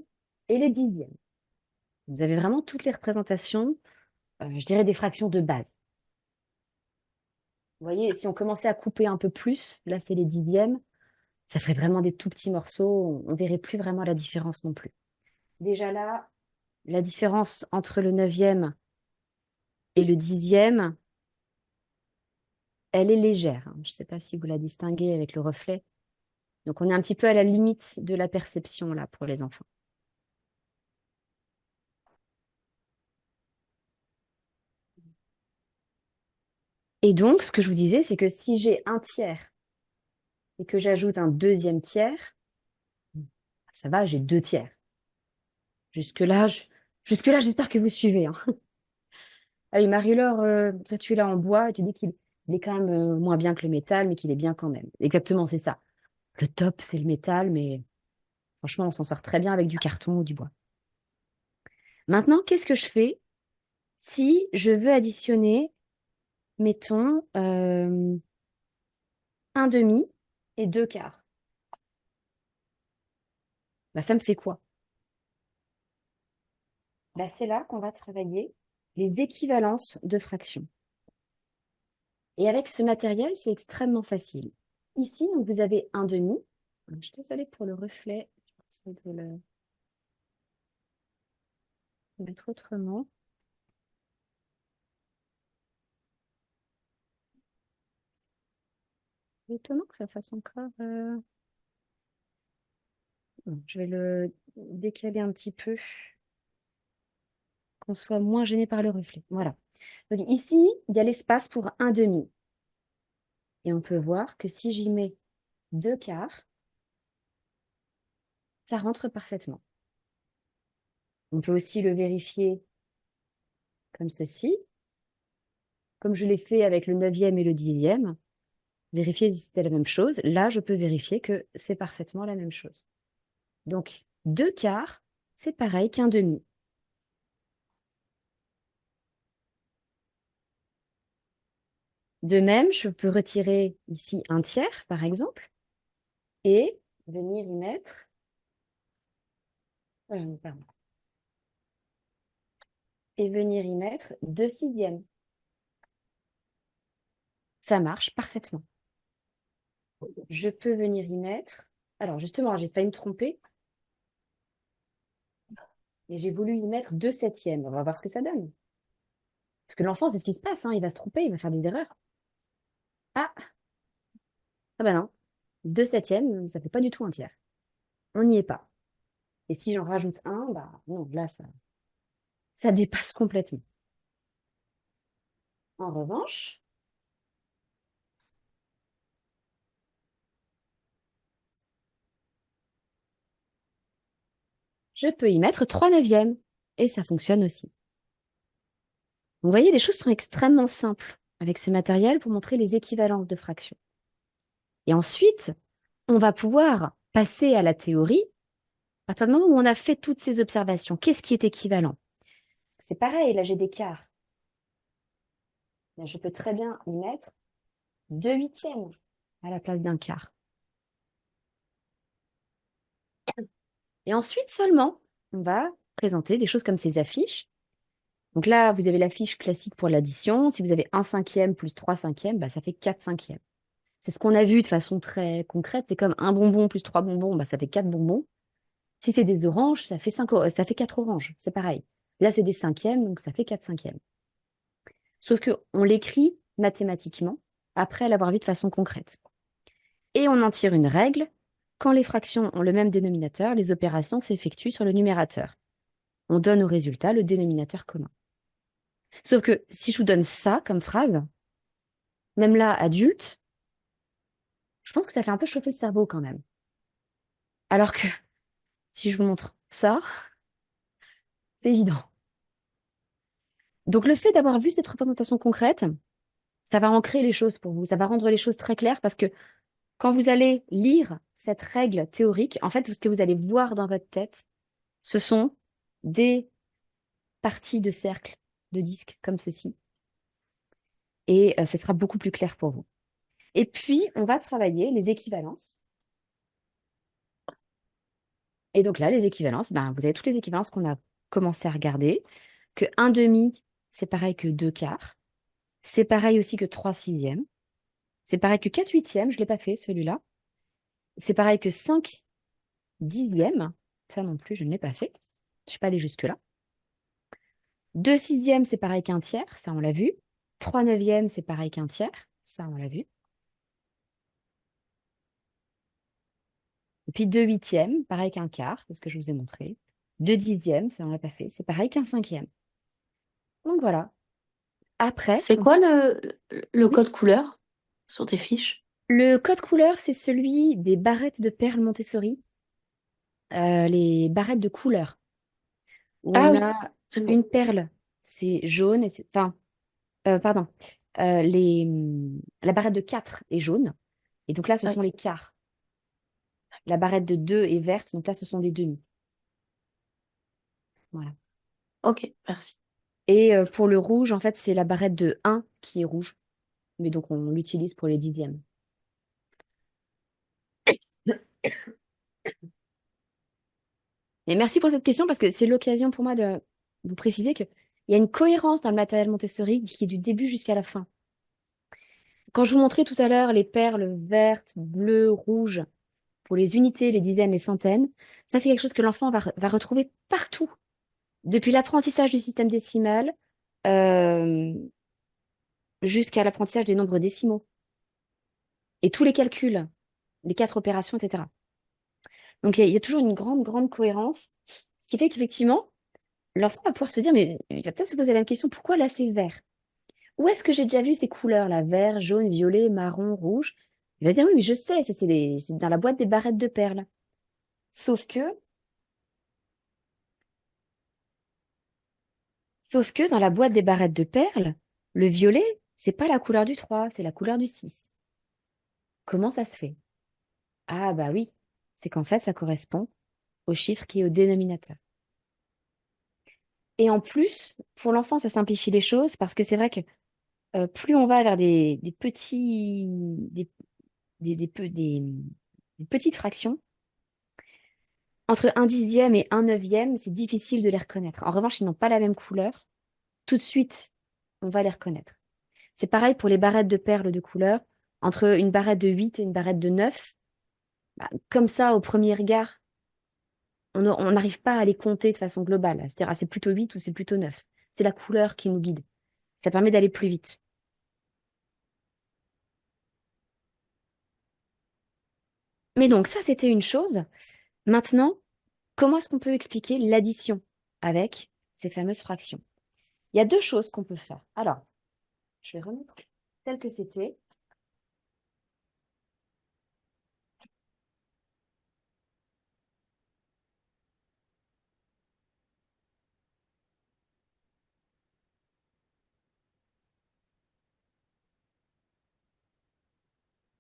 et les dixièmes. Vous avez vraiment toutes les représentations, je dirais des fractions de base. Vous voyez, si on commençait à couper un peu plus, là c'est les dixièmes, ça ferait vraiment des tout petits morceaux, on ne verrait plus vraiment la différence non plus. Déjà là, la différence entre le neuvième et le dixième, elle est légère, hein. Je ne sais pas si vous la distinguez avec le reflet. Donc on est un petit peu à la limite de la perception là pour les enfants. Et donc, ce que je vous disais, c'est que si j'ai un tiers et que j'ajoute un deuxième tiers, ça va, j'ai 2 tiers. Jusque-là, jusque-là, j'espère que vous suivez, hein. Ah oui, Marie-Laure, toi, tu es là en bois et tu dis qu'il il est quand même moins bien que le métal, mais qu'il est bien quand même. Exactement, c'est ça. Le top, c'est le métal, mais franchement, on s'en sort très bien avec du carton ou du bois. Maintenant, qu'est-ce que je fais si je veux additionner, mettons, un demi et deux quarts? Bah, ça me fait quoi? Bah, c'est là qu'on va travailler les équivalences de fractions. Et avec ce matériel, c'est extrêmement facile. Ici, donc, vous avez un demi. Je suis désolée pour le reflet. Je vais essayer de le mettre autrement. C'est étonnant que ça fasse encore. Bon, je vais le décaler un petit peu, qu'on soit moins gêné par le reflet. Voilà. Donc ici, il y a l'espace pour un demi. Et on peut voir que si j'y mets deux quarts, ça rentre parfaitement. On peut aussi le vérifier comme ceci, comme je l'ai fait avec le 9e et le 10e. Vérifier si c'était la même chose. Là, je peux vérifier que c'est parfaitement la même chose. Donc, deux quarts, c'est pareil qu'un demi. De même, je peux retirer ici un tiers, par exemple, et venir y mettre, pardon, et venir y mettre 2/6. Ça marche parfaitement. Je peux venir y mettre. Alors, justement, j'ai failli me tromper et j'ai voulu y mettre 2/7. On va voir ce que ça donne. Parce que l'enfant, c'est ce qui se passe, hein. Il va se tromper, il va faire des erreurs. Ah, ah bah non. 2/7, ça fait pas du tout un tiers. On n'y est pas. Et si j'en rajoute un, bah non, là, ça dépasse complètement. En revanche, je peux y mettre 3/9. Et ça fonctionne aussi. Donc, vous voyez, les choses sont extrêmement simples avec ce matériel pour montrer les équivalences de fractions. Et ensuite, on va pouvoir passer à la théorie à partir du moment où on a fait toutes ces observations. Qu'est-ce qui est équivalent? C'est pareil, là j'ai des quarts. Là, je peux très bien y mettre 2/8 à la place d'un quart. Et ensuite seulement, on va présenter des choses comme ces affiches. Donc là, vous avez l'affiche classique pour l'addition. Si vous avez 1/5 plus 3/5, bah, ça fait 4/5. C'est ce qu'on a vu de façon très concrète. C'est comme un bonbon plus 3 bonbons, bah, ça fait 4 bonbons. Si c'est des oranges, ça fait 4 oranges. C'est pareil. Là, c'est des cinquièmes, donc ça fait 4/5. Sauf qu'on l'écrit mathématiquement après l'avoir vu de façon concrète. Et on en tire une règle. Quand les fractions ont le même dénominateur, les opérations s'effectuent sur le numérateur. On donne au résultat le dénominateur commun. Sauf que si je vous donne ça comme phrase, même là, adulte, je pense que ça fait un peu chauffer le cerveau quand même. Alors que si je vous montre ça, c'est évident. Donc le fait d'avoir vu cette représentation concrète, ça va ancrer les choses pour vous, ça va rendre les choses très claires parce que quand vous allez lire cette règle théorique, en fait, ce que vous allez voir dans votre tête, ce sont des parties de cercle, de disque comme ceci. Et ce sera beaucoup plus clair pour vous. Et puis, on va travailler les équivalences. Et donc là, les équivalences, ben, vous avez toutes les équivalences qu'on a commencé à regarder. Que 1/2, c'est pareil que 2/4. C'est pareil aussi que 3/6. C'est pareil que 4/8. Je ne l'ai pas fait, celui-là. C'est pareil que 5/10. Ça non plus, je ne l'ai pas fait. Je ne suis pas allée jusque-là. 2/6, c'est pareil qu'un tiers. Ça, on l'a vu. 3/9, c'est pareil qu'un tiers. Ça, on l'a vu. Et puis 2/8, pareil qu'un quart. C'est ce que je vous ai montré. 2/10, ça, on ne l'a pas fait. C'est pareil qu'un cinquième. Donc voilà. Après, C'est quoi le oui, code couleur sur tes fiches? le code couleur, c'est celui des barrettes de perles Montessori, les barrettes de couleur. où Ah on oui, a c'est bon. une perle, c'est jaune, enfin, pardon, la barrette de 4 est jaune, et donc là, ce Ouais. sont les quarts. La barrette de 2 est verte, donc là, ce sont des demi. Voilà. Ok, merci. Et pour le rouge, en fait, c'est la barrette de 1 qui est rouge, mais donc on l'utilise pour les dixièmes. Et merci pour cette question parce que c'est l'occasion pour moi de vous préciser qu'il y a une cohérence dans le matériel Montessori qui est du début jusqu'à la fin. Quand je vous montrais tout à l'heure les perles vertes, bleues, rouges pour les unités, les dizaines, les centaines, ça c'est quelque chose que l'enfant va retrouver partout, depuis l'apprentissage du système décimal euh, jusqu'à l'apprentissage des nombres décimaux et tous les calculs, les 4 opérations, etc. Donc il y a toujours une grande, grande cohérence, ce qui fait qu'effectivement, l'enfant va pouvoir se dire, mais il va peut-être se poser la même question, pourquoi là c'est vert? Où est-ce que j'ai déjà vu ces couleurs-là? Vert, jaune, violet, marron, rouge. Il va se dire, oui, mais je sais, ça, c'est dans la boîte des barrettes de perles. Sauf que, sauf que dans la boîte des barrettes de perles, le violet, c'est pas la couleur du 3, c'est la couleur du 6. Comment ça se fait? Ah bah oui, c'est qu'en fait, ça correspond au chiffre qui est au dénominateur. Et en plus, pour l'enfant, ça simplifie les choses parce que c'est vrai que plus on va vers des petits, des petites fractions, entre un dixième et un neuvième, c'est difficile de les reconnaître. En revanche, ils n'ont pas la même couleur. Tout de suite, on va les reconnaître. C'est pareil pour les barrettes de perles de couleur. Entre une barrette de 8 et une barrette de 9, bah, comme ça, au premier regard, on n'arrive pas à les compter de façon globale. C'est-à-dire, ah, c'est plutôt 8 ou c'est plutôt 9. C'est la couleur qui nous guide. Ça permet d'aller plus vite. Mais donc, ça, c'était une chose. Maintenant, comment est-ce qu'on peut expliquer l'addition avec ces fameuses fractions? Il y a deux choses qu'on peut faire. Alors, je vais remettre tel que c'était.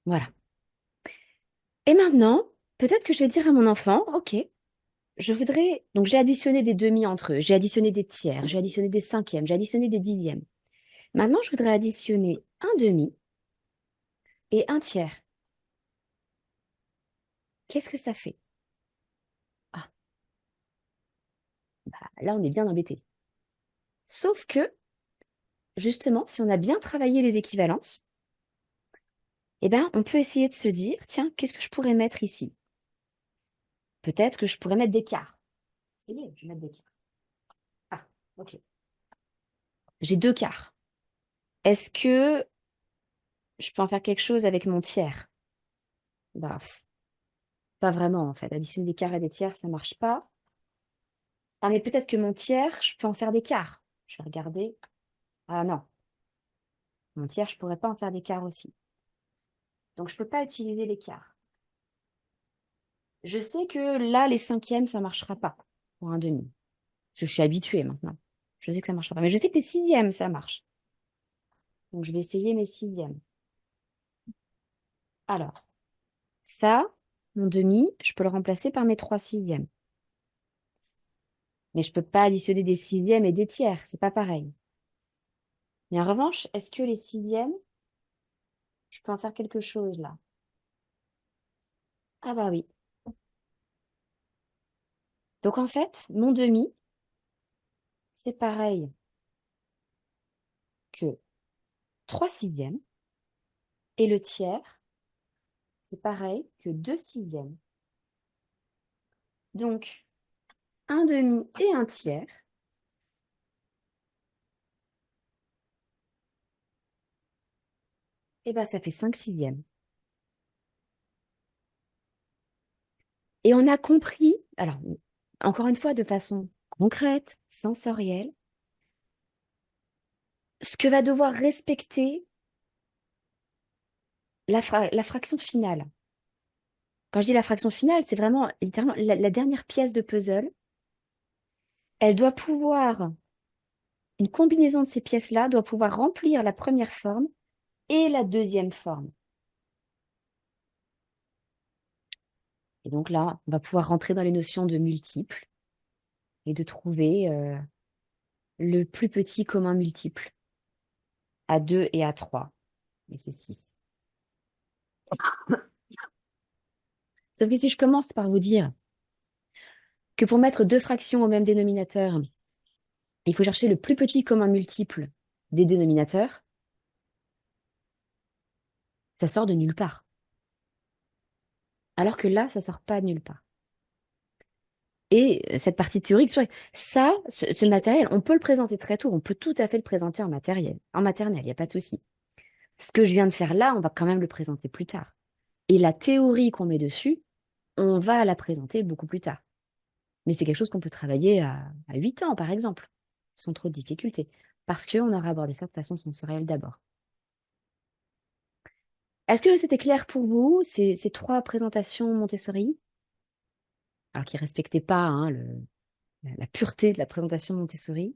Voilà. Et maintenant, peut-être que je vais dire à mon enfant, OK, je voudrais... Donc, j'ai additionné des demi entre eux, j'ai additionné des tiers, j'ai additionné des cinquièmes, j'ai additionné des dixièmes. Maintenant, je voudrais additionner un demi et un tiers. Qu'est-ce que ça fait? Ah, bah, là, on est bien embêté. Sauf que, justement, si on a bien travaillé les équivalences, eh ben, on peut essayer de se dire, tiens, qu'est-ce que je pourrais mettre ici? Peut-être que je pourrais mettre des quarts. Essayez, je vais mettre des quarts. Ah, OK. J'ai deux quarts. Est-ce que je peux en faire quelque chose avec mon tiers? Bah, pas vraiment, en fait. Additionner des quarts et des tiers, ça marche pas. Ah, mais peut-être que mon tiers, je peux en faire des quarts. Je vais regarder. Ah non, mon tiers, je pourrais pas en faire des quarts aussi. Donc, je peux pas utiliser les quarts. Je sais que là, les cinquièmes, ça marchera pas pour un demi. Parce que je suis habituée maintenant. Je sais que ça marchera pas. Mais je sais que les sixièmes, ça marche. Donc, je vais essayer mes sixièmes. Alors, ça, mon demi, je peux le remplacer par mes trois sixièmes. Mais je peux pas additionner des sixièmes et des tiers. C'est pas pareil. Mais en revanche, est-ce que les sixièmes, je peux en faire quelque chose là? Ah bah oui. Donc en fait, mon demi, c'est pareil que 3 sixièmes. Et le tiers, c'est pareil que 2 sixièmes. Donc, un demi et un tiers, et ben ça fait 5 sixièmes. Et on a compris, alors encore une fois de façon concrète, sensorielle, ce que va devoir respecter la fraction finale. Quand je dis la fraction finale, c'est vraiment littéralement la dernière pièce de puzzle. Elle doit pouvoir, une combinaison de ces pièces-là doit pouvoir remplir la première forme et la deuxième forme. Et donc là, on va pouvoir rentrer dans les notions de multiples et de trouver le plus petit commun multiple à 2 et à 3. Et c'est 6. Sauf que si je commence par vous dire que pour mettre deux fractions au même dénominateur, il faut chercher le plus petit commun multiple des dénominateurs, ça sort de nulle part. Alors que là, ça sort pas de nulle part. Et cette partie théorique, ça, ce matériel, on peut le présenter très tôt, on peut tout à fait le présenter en matériel, en maternelle, il n'y a pas de souci. Ce que je viens de faire là, on va quand même le présenter plus tard. Et la théorie qu'on met dessus, on va la présenter beaucoup plus tard. Mais c'est quelque chose qu'on peut travailler à 8 ans, par exemple, sans trop de difficultés, parce qu'on aura abordé ça de façon sensorielle d'abord. Est-ce que c'était clair pour vous, ces trois présentations Montessori? Alors qui ne respectaient pas hein, la pureté de la présentation Montessori.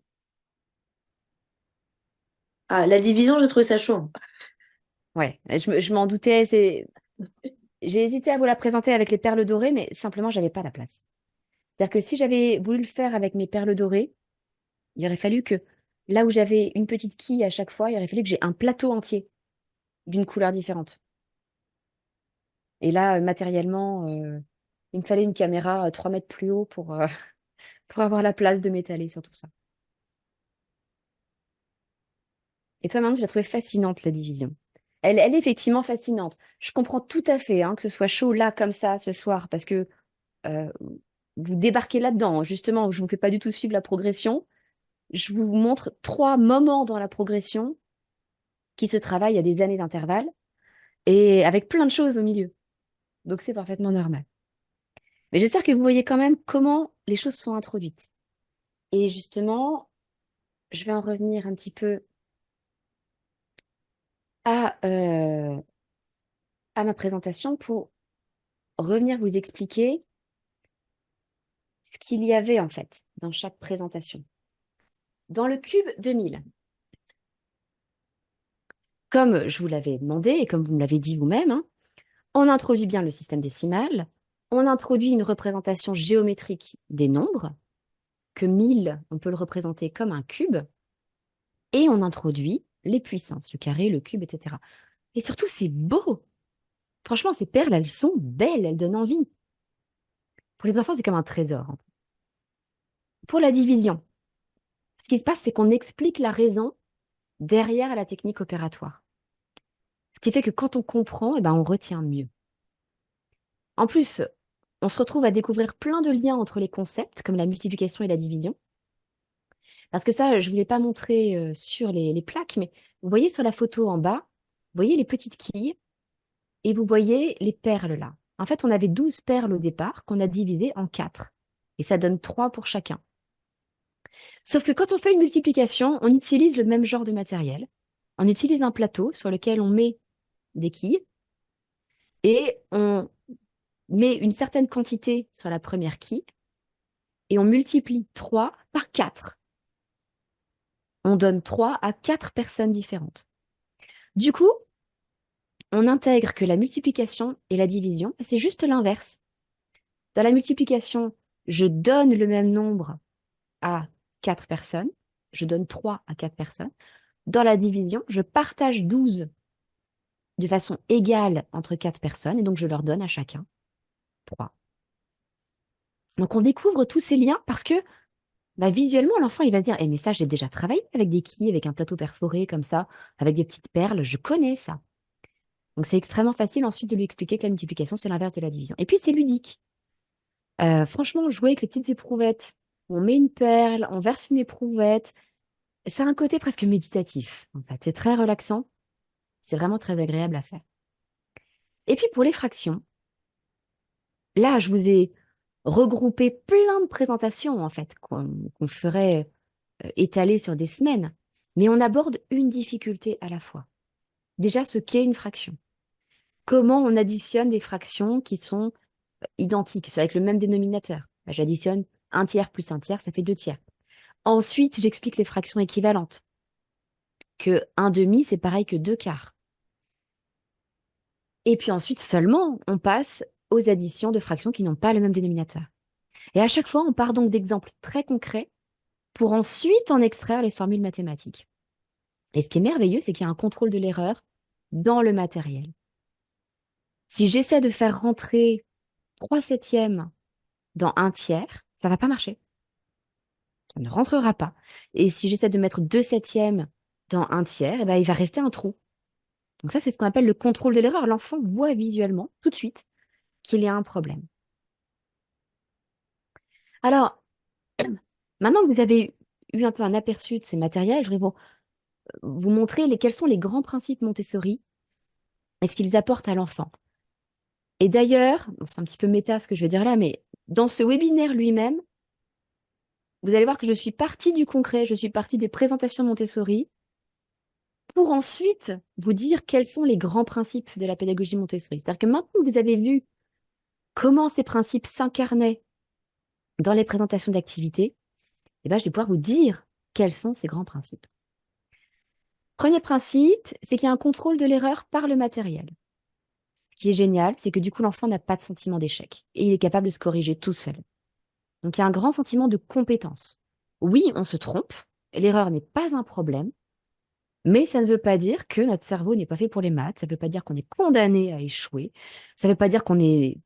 Ah, la division, j'ai trouvé ça chaud. Ouais, je m'en doutais. J'ai hésité à vous la présenter avec les perles dorées, mais simplement, j'avais pas la place. C'est-à-dire que si j'avais voulu le faire avec mes perles dorées, il aurait fallu que là où j'avais une petite quille à chaque fois, il aurait fallu que j'ai un plateau entier d'une couleur différente. Et là, matériellement, il me fallait une caméra 3 mètres plus haut pour avoir la place de m'étaler sur tout ça. Et toi, maintenant, tu l'as trouvée fascinante, la division. Elle est effectivement fascinante. Je comprends tout à fait hein, que ce soit chaud là, comme ça, ce soir, parce que euh, vous débarquez là-dedans. Justement, je ne vous fais pas du tout suivre la progression. Je vous montre 3 moments dans la progression qui se travaillent à des années d'intervalle et avec plein de choses au milieu. Donc, c'est parfaitement normal. Mais j'espère que vous voyez quand même comment les choses sont introduites. Et justement, je vais en revenir un petit peu à, euh, à ma présentation pour revenir vous expliquer ce qu'il y avait en fait dans chaque présentation. Dans le cube 2000, comme je vous l'avais demandé et comme vous me l'avez dit vous-même, hein, on introduit bien le système décimal, on introduit une représentation géométrique des nombres, que 1000, on peut le représenter comme un cube, et on introduit les puissances, le carré, le cube, etc. Et surtout, c'est beau. Franchement, ces perles, elles sont belles, elles donnent envie. Pour les enfants, c'est comme un trésor. Hein. Pour la division, ce qui se passe, c'est qu'on explique la raison derrière la technique opératoire. Ce qui fait que quand on comprend, eh ben, on retient mieux. En plus, on se retrouve à découvrir plein de liens entre les concepts, comme la multiplication et la division. Parce que ça, je ne vous l'ai pas montré sur les plaques, mais vous voyez sur la photo en bas, vous voyez les petites quilles et vous voyez les perles là. En fait, on avait 12 perles au départ qu'on a divisées en 4. Et ça donne 3 pour chacun. Sauf que quand on fait une multiplication, on utilise le même genre de matériel. On utilise un plateau sur lequel on met des quilles et on met une certaine quantité sur la première quille et on multiplie 3 par 4. On donne 3 à 4 personnes différentes. Du coup, on intègre que la multiplication et la division, c'est juste l'inverse. Dans la multiplication, je donne le même nombre à 4 personnes, je donne 3 à 4 personnes. Dans la division, je partage 12 de façon égale entre 4 personnes et donc je leur donne à chacun 3. Donc on découvre tous ces liens parce que bah, visuellement, l'enfant il va se dire mais ça, j'ai déjà travaillé avec des quilles, avec un plateau perforé comme ça, avec des petites perles, je connais ça. Donc c'est extrêmement facile ensuite de lui expliquer que la multiplication, c'est l'inverse de la division. Et puis c'est ludique. Franchement, jouer avec les petites éprouvettes, on met une perle, on verse une éprouvette, ça a un côté presque méditatif, en fait. C'est très relaxant, c'est vraiment très agréable à faire. Et puis pour les fractions, là, je vous ai regroupé plein de présentations, en fait, qu'on ferait étaler sur des semaines, mais on aborde une difficulté à la fois. Déjà, ce qu'est une fraction. Comment on additionne des fractions qui sont identiques, avec le même dénominateur. Bah, j'additionne 1 tiers plus 1 tiers, ça fait 2 tiers. Ensuite, j'explique les fractions équivalentes, que un demi, c'est pareil que 2 quarts. Et puis ensuite, seulement, on passe aux additions de fractions qui n'ont pas le même dénominateur. Et à chaque fois, on part donc d'exemples très concrets pour ensuite en extraire les formules mathématiques. Et ce qui est merveilleux, c'est qu'il y a un contrôle de l'erreur dans le matériel. Si j'essaie de faire rentrer 3 septièmes dans un tiers, ça ne va pas marcher. Ça ne rentrera pas. Et si j'essaie de mettre 2 septièmes dans un tiers, eh ben, il va rester un trou. Donc ça, c'est ce qu'on appelle le contrôle de l'erreur. L'enfant voit visuellement, tout de suite, qu'il y a un problème. Alors, maintenant que vous avez eu un peu un aperçu de ces matériels, je voudrais vous montrer quels sont les grands principes Montessori et ce qu'ils apportent à l'enfant. Et d'ailleurs, bon, c'est un petit peu méta ce que je vais dire là, mais dans ce webinaire lui-même, vous allez voir que je suis partie du concret, je suis partie des présentations Montessori pour ensuite vous dire quels sont les grands principes de la pédagogie Montessori. C'est-à-dire que maintenant que vous avez vu comment ces principes s'incarnaient dans les présentations d'activités, eh ben, je vais pouvoir vous dire quels sont ces grands principes. Premier principe, c'est qu'il y a un contrôle de l'erreur par le matériel. Ce qui est génial, c'est que du coup, l'enfant n'a pas de sentiment d'échec et il est capable de se corriger tout seul. Donc, il y a un grand sentiment de compétence. Oui, on se trompe, l'erreur n'est pas un problème, mais ça ne veut pas dire que notre cerveau n'est pas fait pour les maths, ça ne veut pas dire qu'on est condamné à échouer, ça ne veut pas dire qu'on est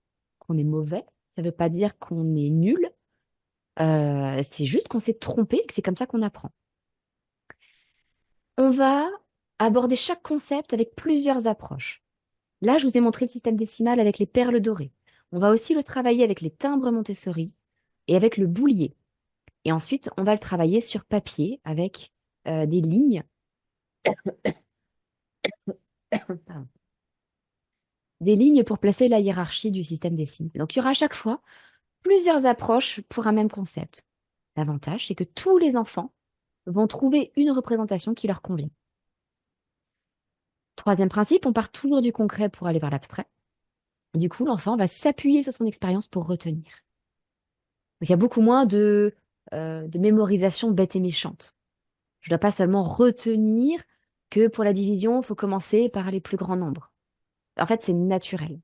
mauvais, ça ne veut pas dire qu'on est nul, c'est juste qu'on s'est trompé et que c'est comme ça qu'on apprend. On va aborder chaque concept avec plusieurs approches. Là, je vous ai montré le système décimal avec les perles dorées. On va aussi le travailler avec les timbres Montessori et avec le boulier. Et ensuite, on va le travailler sur papier avec des lignes. Pardon. Des lignes pour placer la hiérarchie du système décimal. Donc, il y aura à chaque fois plusieurs approches pour un même concept. L'avantage, c'est que tous les enfants vont trouver une représentation qui leur convient. Troisième principe, on part toujours du concret pour aller vers l'abstrait. Du coup, l'enfant va s'appuyer sur son expérience pour retenir. Donc, il y a beaucoup moins de mémorisation bête et méchante. Je ne dois pas seulement retenir que pour la division, il faut commencer par les plus grands nombres. En fait, c'est naturel.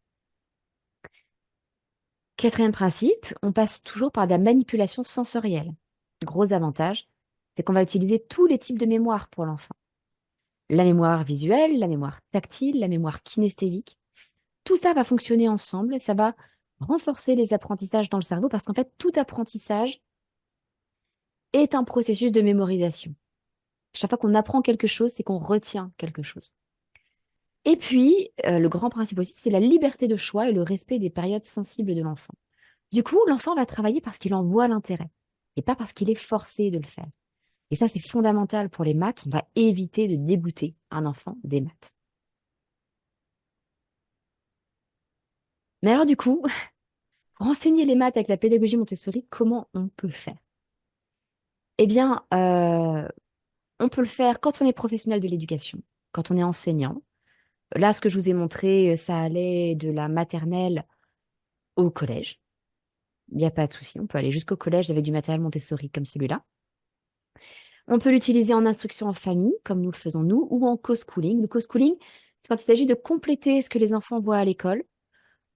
Quatrième principe, on passe toujours par de la manipulation sensorielle. Gros avantage, c'est qu'on va utiliser tous les types de mémoire pour l'enfant. La mémoire visuelle, la mémoire tactile, la mémoire kinesthésique. Tout ça va fonctionner ensemble et ça va renforcer les apprentissages dans le cerveau parce qu'en fait, tout apprentissage est un processus de mémorisation. Chaque fois qu'on apprend quelque chose, c'est qu'on retient quelque chose. Et puis, le grand principe aussi, c'est la liberté de choix et le respect des périodes sensibles de l'enfant. Du coup, l'enfant va travailler parce qu'il en voit l'intérêt et pas parce qu'il est forcé de le faire. Et ça, c'est fondamental pour les maths. On va éviter de dégoûter un enfant des maths. Mais alors, du coup, pour enseigner les maths avec la pédagogie Montessori, comment on peut faire? Eh bien, on peut le faire quand on est professionnel de l'éducation, quand on est enseignant. Là, ce que je vous ai montré, ça allait de la maternelle au collège. Il n'y a pas de souci, on peut aller jusqu'au collège avec du matériel Montessori comme celui-là. On peut l'utiliser en instruction en famille, comme nous le faisons nous, ou en co-schooling. Le co-schooling, c'est quand il s'agit de compléter ce que les enfants voient à l'école,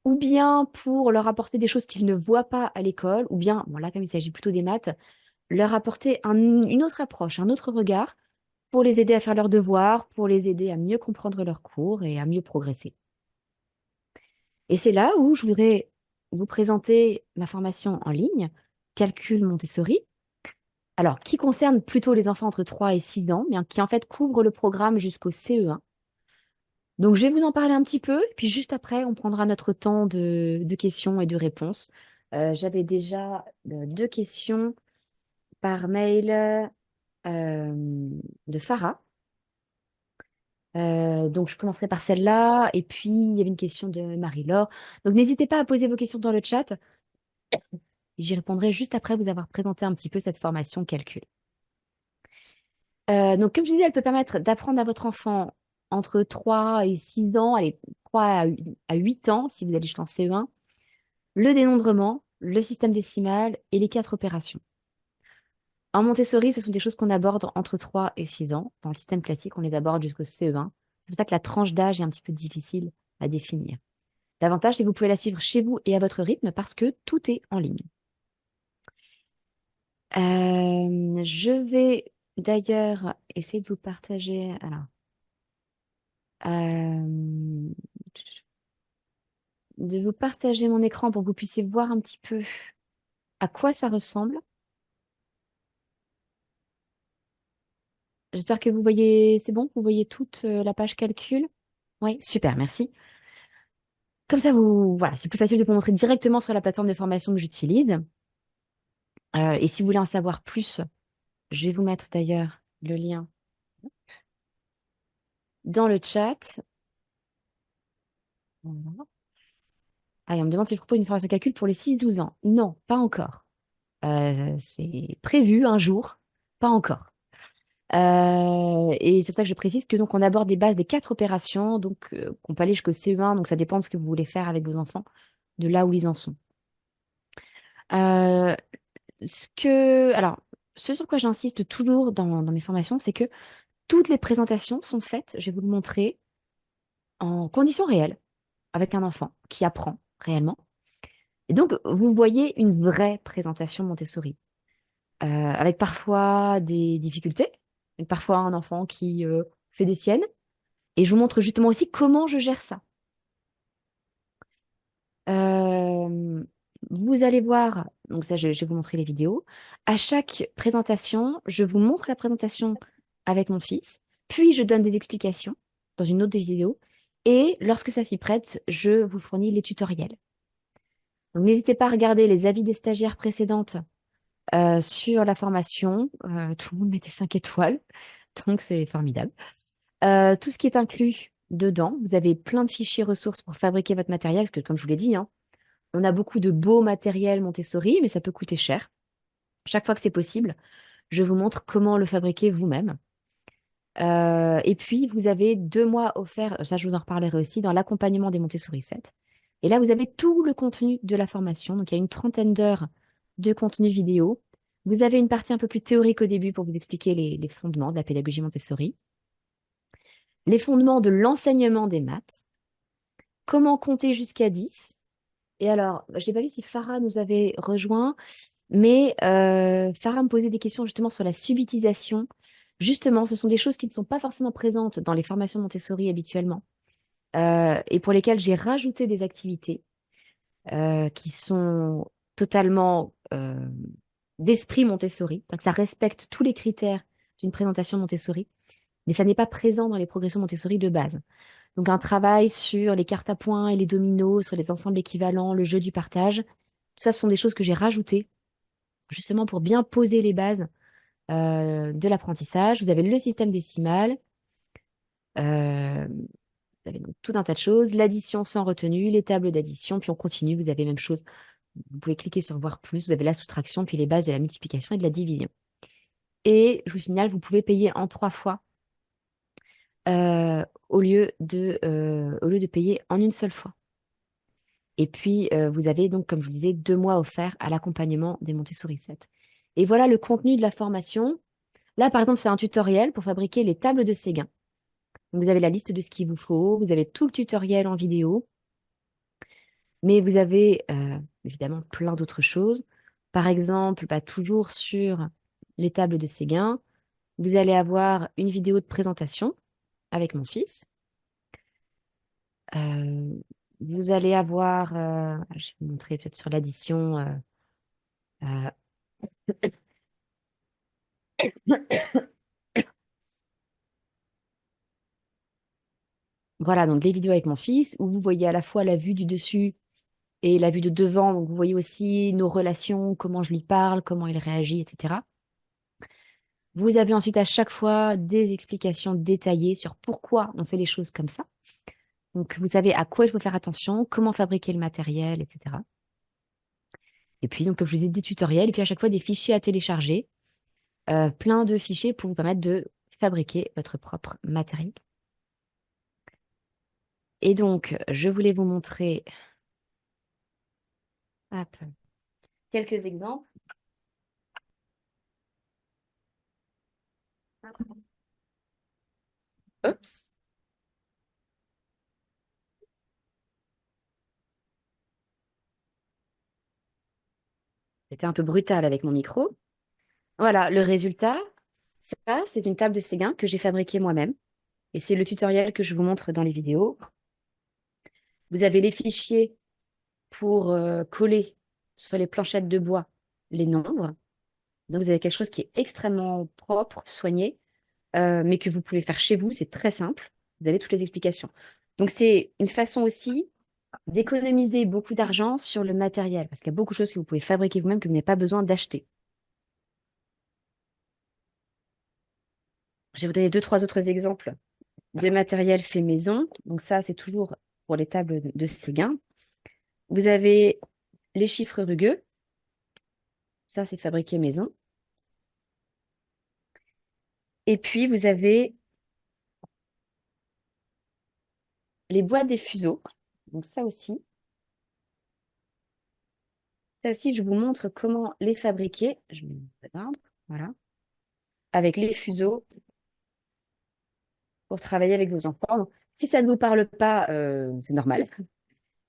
ou bien pour leur apporter des choses qu'ils ne voient pas à l'école, ou bien, bon là, comme il s'agit plutôt des maths, leur apporter une autre approche, un autre regard, pour les aider à faire leurs devoirs, pour les aider à mieux comprendre leurs cours et à mieux progresser. Et c'est là où je voudrais vous présenter ma formation en ligne, Calcul Montessori, alors qui concerne plutôt les enfants entre 3 et 6 ans, mais qui en fait couvre le programme jusqu'au CE1. Donc je vais vous en parler un petit peu, puis juste après, on prendra notre temps de questions et de réponses. J'avais déjà 2 questions par mail de Farah. Donc, je commencerai par celle-là. Et puis, il y avait une question de Marie-Laure. Donc, n'hésitez pas à poser vos questions dans le chat. J'y répondrai juste après vous avoir présenté un petit peu cette formation calcul. Donc, comme je disais, elle peut permettre d'apprendre à votre enfant entre 3 et 6 ans, allez, 3 à 8 ans, si vous allez jusqu'en CE1, le dénombrement, le système décimal et les 4 opérations. En Montessori, ce sont des choses qu'on aborde entre 3 et 6 ans. Dans le système classique, on les aborde jusqu'au CE1. C'est pour ça que la tranche d'âge est un petit peu difficile à définir. L'avantage, c'est que vous pouvez la suivre chez vous et à votre rythme parce que tout est en ligne. Je vais d'ailleurs essayer de vous partager. Alors, euh, de vous partager mon écran pour que vous puissiez voir un petit peu à quoi ça ressemble. J'espère que vous voyez, c'est bon, vous voyez toute la page calcul. Oui, super, merci. Comme ça, voilà, c'est plus facile de vous montrer directement sur la plateforme de formation que j'utilise. Et si vous voulez en savoir plus, je vais vous mettre d'ailleurs le lien dans le chat. Voilà. Ah, et on me demande si je propose une formation calcul pour les 6-12 ans. Non, pas encore. C'est prévu un jour, pas encore. Et c'est pour ça que je précise que donc on aborde les bases des 4 opérations, donc qu'on peut aller jusqu'au CE1, donc ça dépend de ce que vous voulez faire avec vos enfants, de là où ils en sont. Euh, alors, ce sur quoi j'insiste toujours dans mes formations, c'est que toutes les présentations sont faites, je vais vous le montrer, en conditions réelles, avec un enfant qui apprend réellement. Et donc, vous voyez une vraie présentation Montessori, avec parfois des difficultés, avec parfois un enfant qui fait des siennes. Et je vous montre justement aussi comment je gère ça. Euh, Vous allez voir, donc ça, je vais vous montrer les vidéos. À chaque présentation, je vous montre la présentation avec mon fils, puis je donne des explications dans une autre vidéo. Et lorsque ça s'y prête, je vous fournis les tutoriels. Donc n'hésitez pas à regarder les avis des stagiaires précédentes sur la formation. Tout le monde mettait 5 étoiles, donc c'est formidable. Tout ce qui est inclus dedans, vous avez plein de fichiers ressources pour fabriquer votre matériel, parce que comme je vous l'ai dit, hein, on a beaucoup de beaux matériels Montessori, mais ça peut coûter cher. Chaque fois que c'est possible, je vous montre comment le fabriquer vous-même. Et puis, vous avez 2 mois offerts, ça je vous en reparlerai aussi, dans l'accompagnement des Montessori 7. Et là, vous avez tout le contenu de la formation. Donc, il y a une trentaine d'heures de contenu vidéo. Vous avez une partie un peu plus théorique au début pour vous expliquer les fondements de la pédagogie Montessori, les fondements de l'enseignement des maths, comment compter jusqu'à 10. Et alors, je n'ai pas vu si Farah nous avait rejoint, mais Farah me posait des questions justement sur la subitisation. Justement, ce sont des choses qui ne sont pas forcément présentes dans les formations Montessori habituellement, et pour lesquelles j'ai rajouté des activités qui sont totalement d'esprit Montessori. Donc, ça respecte tous les critères d'une présentation Montessori, mais ça n'est pas présent dans les progressions Montessori de base. Donc, un travail sur les cartes à points et les dominos, sur les ensembles équivalents, le jeu du partage. Tout ça, ce sont des choses que j'ai rajoutées justement pour bien poser les bases de l'apprentissage. Vous avez le système décimal, euh, vous avez donc tout un tas de choses, l'addition sans retenue, les tables d'addition, puis on continue, vous avez même chose. Vous pouvez cliquer sur voir plus, vous avez la soustraction, puis les bases de la multiplication et de la division. Et je vous signale, vous pouvez payer en 3 fois au lieu de payer en une seule fois. Et puis, vous avez donc, comme je vous disais, 2 mois offerts à l'accompagnement des Montessori 7. Et voilà le contenu de la formation. Là, par exemple, c'est un tutoriel pour fabriquer les tables de Séguin. Donc, vous avez la liste de ce qu'il vous faut, vous avez tout le tutoriel en vidéo, mais vous avez évidemment plein d'autres choses. Par exemple, toujours sur les tables de Séguin, vous allez avoir une vidéo de présentation avec mon fils. Euh, Vous allez avoir, je vais vous montrer peut-être sur l'addition. Euh, voilà, donc les vidéos avec mon fils, où vous voyez à la fois la vue du dessus et la vue de devant. Donc vous voyez aussi nos relations, comment je lui parle, comment il réagit, etc. Vous avez ensuite à chaque fois des explications détaillées sur pourquoi on fait les choses comme ça. Donc vous savez à quoi il faut faire attention, comment fabriquer le matériel, etc. Et puis, donc, comme je vous disais, des tutoriels, et puis à chaque fois des fichiers à télécharger, plein de fichiers pour vous permettre de fabriquer votre propre matériel. Et donc, je voulais vous montrer hop, quelques exemples. Oups, c'était un peu brutal avec mon micro. Voilà, le résultat, ça, c'est une table de Séguin que j'ai fabriquée moi-même. Et c'est le tutoriel que je vous montre dans les vidéos. Vous avez les fichiers pour coller sur les planchettes de bois les nombres. Donc, vous avez quelque chose qui est extrêmement propre, soigné, mais que vous pouvez faire chez vous. C'est très simple. Vous avez toutes les explications. Donc, c'est une façon aussi d'économiser beaucoup d'argent sur le matériel, parce qu'il y a beaucoup de choses que vous pouvez fabriquer vous-même que vous n'avez pas besoin d'acheter. Je vais vous donner deux, trois autres exemples de matériel fait maison. Donc, ça, c'est toujours pour les tables de Séguin. Vous avez les chiffres rugueux. Ça, c'est fabriqué maison. Et puis, vous avez les boîtes des fuseaux. Donc, ça aussi, je vous montre comment les fabriquer. Je vais regarde, voilà. Avec les fuseaux pour travailler avec vos enfants. Donc, si ça ne vous parle pas, c'est normal.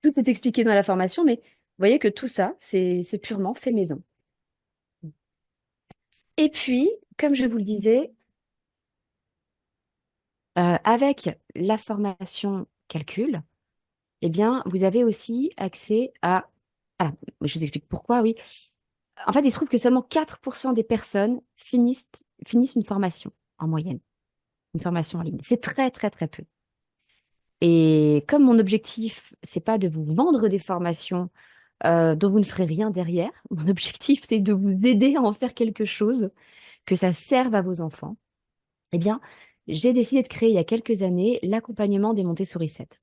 Tout est expliqué dans la formation, mais vous voyez que tout ça, c'est purement fait maison. Et puis, comme je vous le disais, avec la formation calcul, eh bien, vous avez aussi accès à... Alors, je vous explique pourquoi, oui. En fait, il se trouve que seulement 4% des personnes finissent une formation en moyenne, une formation en ligne. C'est très, très, très peu. Et comme mon objectif, c'est pas de vous vendre des formations dont vous ne ferez rien derrière, mon objectif, c'est de vous aider à en faire quelque chose, que ça serve à vos enfants, eh bien, j'ai décidé de créer il y a quelques années l'accompagnement des Montessori 7.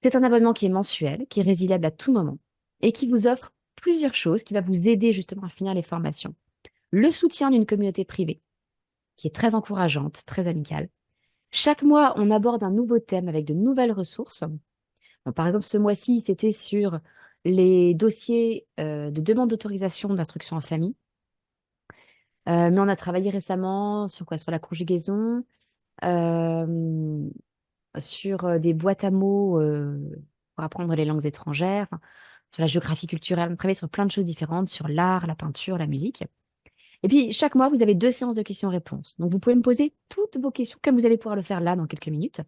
C'est un abonnement qui est mensuel, qui est résiliable à tout moment et qui vous offre plusieurs choses qui va vous aider justement à finir les formations. Le soutien d'une communauté privée, qui est très encourageante, très amicale. Chaque mois, on aborde un nouveau thème avec de nouvelles ressources. Bon, par exemple, ce mois-ci, c'était sur les dossiers de demande d'autorisation d'instruction en famille. Mais on a travaillé récemment sur quoi? Sur la conjugaison, euh, sur des boîtes à mots pour apprendre les langues étrangères, enfin, sur la géographie culturelle. On travaille sur plein de choses différentes, sur l'art, la peinture, la musique. Et puis, chaque mois, vous avez 2 séances de questions-réponses. Donc, vous pouvez me poser toutes vos questions, comme vous allez pouvoir le faire là dans quelques minutes.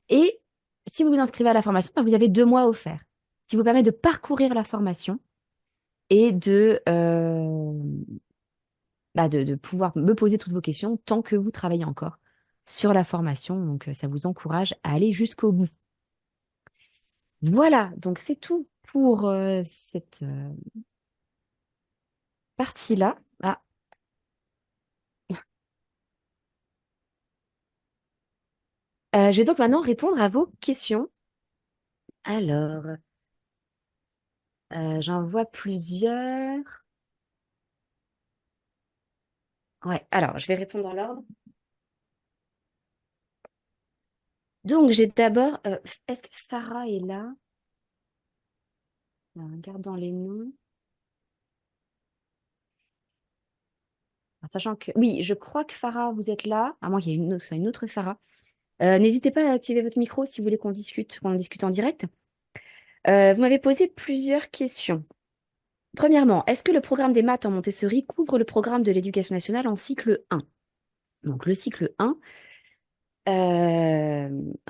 Et si vous vous inscrivez à la formation, bah, vous avez 2 mois offerts, ce qui vous permet de parcourir la formation et de pouvoir me poser toutes vos questions tant que vous travaillez encore sur la formation. Donc, ça vous encourage à aller jusqu'au bout. Voilà, donc c'est tout pour cette partie-là. Ah, je vais donc maintenant répondre à vos questions. Alors, j'en vois plusieurs. Ouais, alors je vais répondre dans l'ordre. Donc, j'ai d'abord. Est-ce que Farah est là? Alors, regardons les noms. En sachant que. Oui, je crois que Farah, vous êtes là. À moins qu'il y ait une autre Farah. N'hésitez pas à activer votre micro si vous voulez qu'on en discute en direct. Vous m'avez posé plusieurs questions. Premièrement, est-ce que le programme des maths en Montessori couvre le programme de l'éducation nationale en cycle 1? Donc, le cycle 1,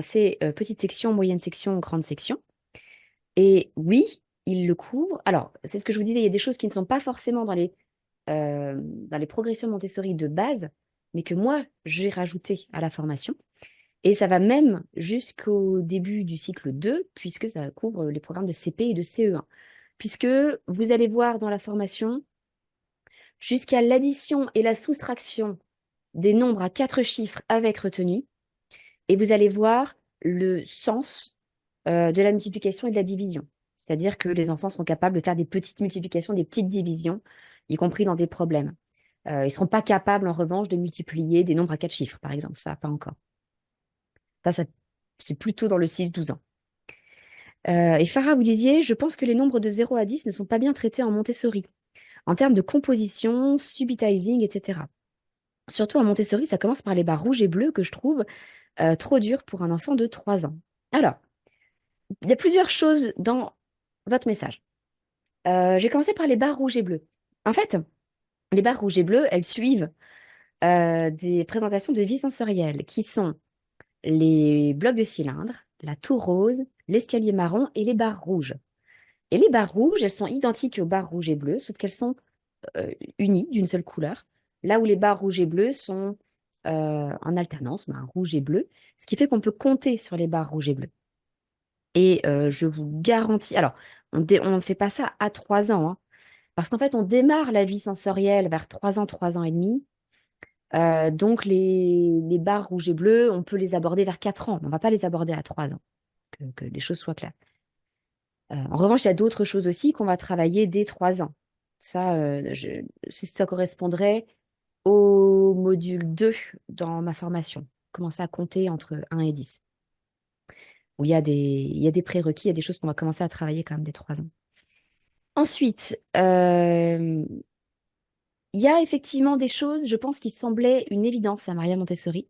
c'est petite section, moyenne section, grande section. Et oui, il le couvre. Alors, c'est ce que je vous disais, il y a des choses qui ne sont pas forcément dans les progressions Montessori de base, mais que moi, j'ai rajouté à la formation. Et ça va même jusqu'au début du cycle 2, puisque ça couvre les programmes de CP et de CE1. Puisque vous allez voir dans la formation, jusqu'à l'addition et la soustraction des nombres à 4 chiffres avec retenue, et vous allez voir le sens de la multiplication et de la division. C'est-à-dire que les enfants sont capables de faire des petites multiplications, des petites divisions, y compris dans des problèmes. Ils ne seront pas capables, en revanche, de multiplier des nombres à 4 chiffres, par exemple. Ça, pas encore. Ça, c'est plutôt dans le 6-12 ans. Et Farah, vous disiez, je pense que les nombres de 0 à 10 ne sont pas bien traités en Montessori, en termes de composition, subitizing, etc. Surtout en Montessori, ça commence par les barres rouges et bleues que je trouve trop dures pour un enfant de 3 ans. Alors, il y a plusieurs choses dans votre message. J'ai commencé par les barres rouges et bleues. En fait, les barres rouges et bleues, elles suivent des présentations de vie sensorielle qui sont les blocs de cylindre, la tour rose, l'escalier marron et les barres rouges. Et les barres rouges, elles sont identiques aux barres rouges et bleues, sauf qu'elles sont unies d'une seule couleur, là où les barres rouges et bleues sont en alternance, ben, rouge et bleu, ce qui fait qu'on peut compter sur les barres rouges et bleues. Et je vous garantis, alors, on ne fait pas ça à 3 ans, hein, parce qu'en fait, on démarre la vie sensorielle vers 3 ans, 3 ans et demi. Donc, les barres rouges et bleues, on peut les aborder vers 4 ans. On ne va pas les aborder à 3 ans, que les choses soient claires. En revanche, il y a d'autres choses aussi qu'on va travailler dès 3 ans. Ça, ça correspondrait au module 2 dans ma formation. Commencer à compter entre 1 et 10. Où il y a des prérequis, il y a des choses qu'on va commencer à travailler quand même dès 3 ans. Ensuite, il y a effectivement des choses, je pense, qui semblaient une évidence à Maria Montessori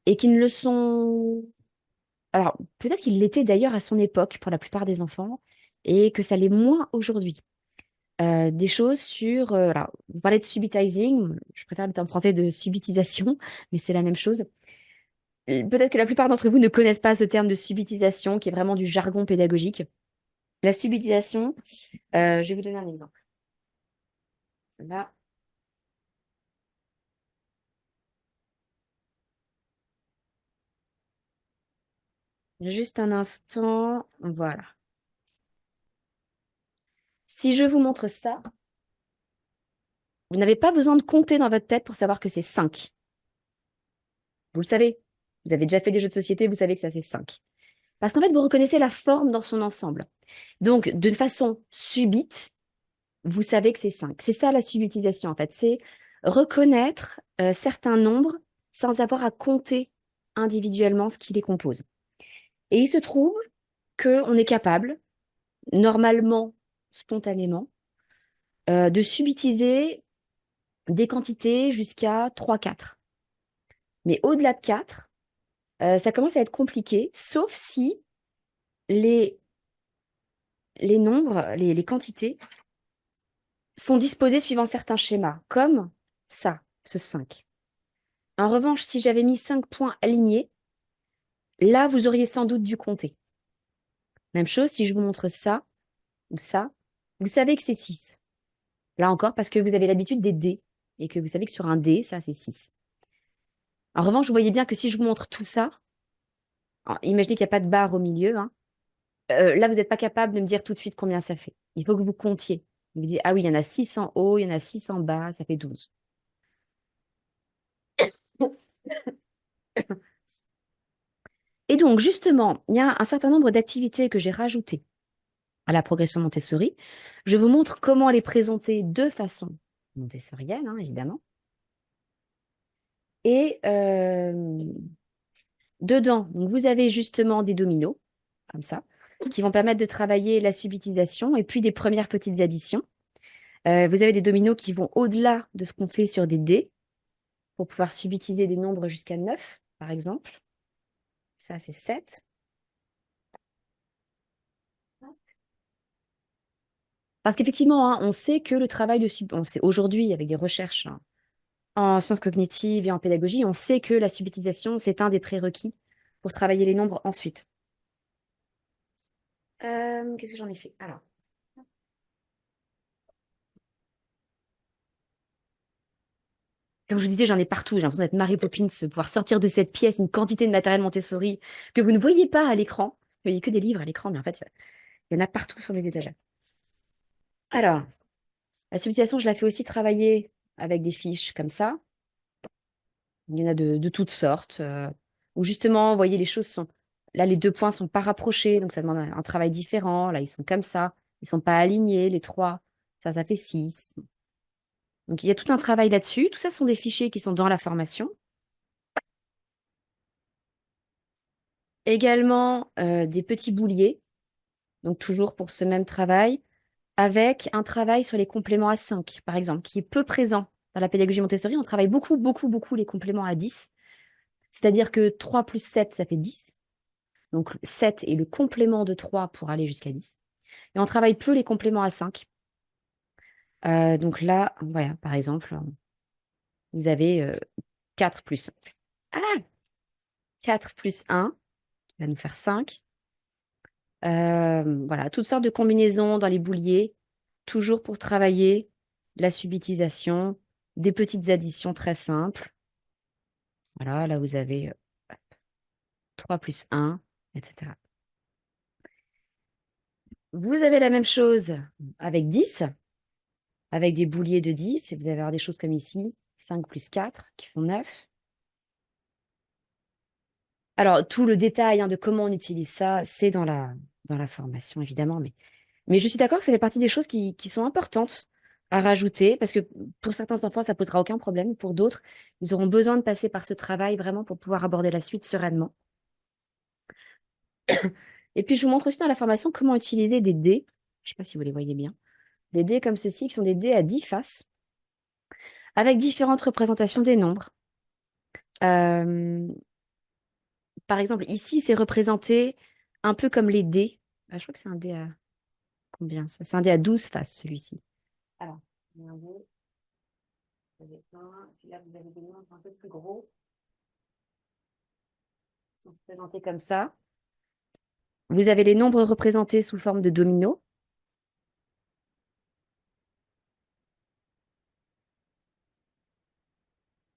et qui ne le sont. Alors, peut-être qu'il l'était d'ailleurs à son époque pour la plupart des enfants et que ça l'est moins aujourd'hui. Des choses sur. Alors, vous parlez de subitizing, je préfère le terme français de subitisation, mais c'est la même chose. Peut-être que la plupart d'entre vous ne connaissent pas ce terme de subitisation qui est vraiment du jargon pédagogique. La subitisation, je vais vous donner un exemple. Là, juste un instant. Voilà. Si je vous montre ça, vous n'avez pas besoin de compter dans votre tête pour savoir que c'est 5. Vous le savez. Vous avez déjà fait des jeux de société, vous savez que ça c'est 5. Parce qu'en fait, vous reconnaissez la forme dans son ensemble. Donc, de façon subite, vous savez que c'est 5. C'est ça la subitisation, en fait. C'est reconnaître certains nombres sans avoir à compter individuellement ce qui les compose. Et il se trouve qu'on est capable, normalement, spontanément, de subitiser des quantités jusqu'à 3, 4. Mais au-delà de 4, ça commence à être compliqué, sauf si les, les nombres, les quantités sont disposées suivant certains schémas, comme ça, ce 5. En revanche, si j'avais mis 5 points alignés, là, vous auriez sans doute dû compter. Même chose, si je vous montre ça ou ça, vous savez que c'est 6. Là encore, parce que vous avez l'habitude des dés et que vous savez que sur un dé, ça, c'est 6. En revanche, vous voyez bien que si je vous montre tout ça, imaginez qu'il n'y a pas de barre au milieu, hein, là, vous n'êtes pas capable de me dire tout de suite combien ça fait. Il faut que vous comptiez. Vous dites, ah oui, il y en a 6 en haut, il y en a 6 en bas, ça fait 12. Et donc, justement, il y a un certain nombre d'activités que j'ai rajoutées à la progression Montessori. Je vous montre comment les présenter de façon montessorienne, hein, évidemment. Et dedans, donc vous avez justement des dominos, comme ça, qui vont permettre de travailler la subitisation et puis des premières petites additions. Vous avez des dominos qui vont au-delà de ce qu'on fait sur des dés pour pouvoir subitiser des nombres jusqu'à 9, par exemple. Ça, c'est 7. Parce qu'effectivement, hein, on sait que le travail de on sait aujourd'hui, avec des recherches hein, en sciences cognitives et en pédagogie, on sait que la subitisation, c'est un des prérequis pour travailler les nombres ensuite. Qu'est-ce que j'en ai fait? Alors, comme je vous disais, j'en ai partout. J'ai l'impression d'être Mary Poppins, pouvoir sortir de cette pièce une quantité de matériel Montessori que vous ne voyez pas à l'écran. Vous voyez que des livres à l'écran, mais en fait, il y en a partout sur les étagères. Alors, la subtilisation, je la fais aussi travailler avec des fiches comme ça. Il y en a de toutes sortes. Où justement, vous voyez, les choses sont. Là, les 2 points sont pas rapprochés, donc ça demande un travail différent. Là, ils sont comme ça. Ils sont pas alignés, les 3. Ça fait 6. Donc, il y a tout un travail là-dessus. Tout ça sont des fichiers qui sont dans la formation. Également, des petits bouliers. Donc, toujours pour ce même travail. Avec un travail sur les compléments à 5, par exemple, qui est peu présent Dans la pédagogie Montessori, on travaille beaucoup, beaucoup, beaucoup les compléments à 10. C'est-à-dire que 3 plus 7, ça fait 10. Donc 7 est le complément de 3 pour aller jusqu'à 10. Et on travaille peu les compléments à 5. Donc là, voilà, par exemple, vous avez 4 plus 5. Ah 4 plus 1, qui va nous faire 5. Voilà, toutes sortes de combinaisons dans les bouliers, toujours pour travailler la subitisation, des petites additions très simples. Voilà, là vous avez 3 plus 1, etc. Vous avez la même chose avec 10, avec des bouliers de 10, et vous allez avoir des choses comme ici, 5 plus 4, qui font 9. Alors, tout le détail de comment on utilise ça, c'est dans la formation, évidemment, mais je suis d'accord que ça fait partie des choses qui sont importantes à rajouter, parce que pour certains enfants, ça posera aucun problème. Pour d'autres, ils auront besoin de passer par ce travail vraiment pour pouvoir aborder la suite sereinement. Et puis, je vous montre aussi dans la formation comment utiliser des dés. Je ne sais pas si vous les voyez bien. Des dés comme ceci, qui sont des dés à 10 faces, avec différentes représentations des nombres. Euh, Par exemple, ici, c'est représenté un peu comme les dés. Je crois que c'est un dé à combien ça? C'est un dé à 12 faces, celui-ci. Alors, regardez, vous avez un, puis là, vous avez des nombres un peu plus gros. Ils sont représentés comme ça. Vous avez les nombres représentés sous forme de dominos.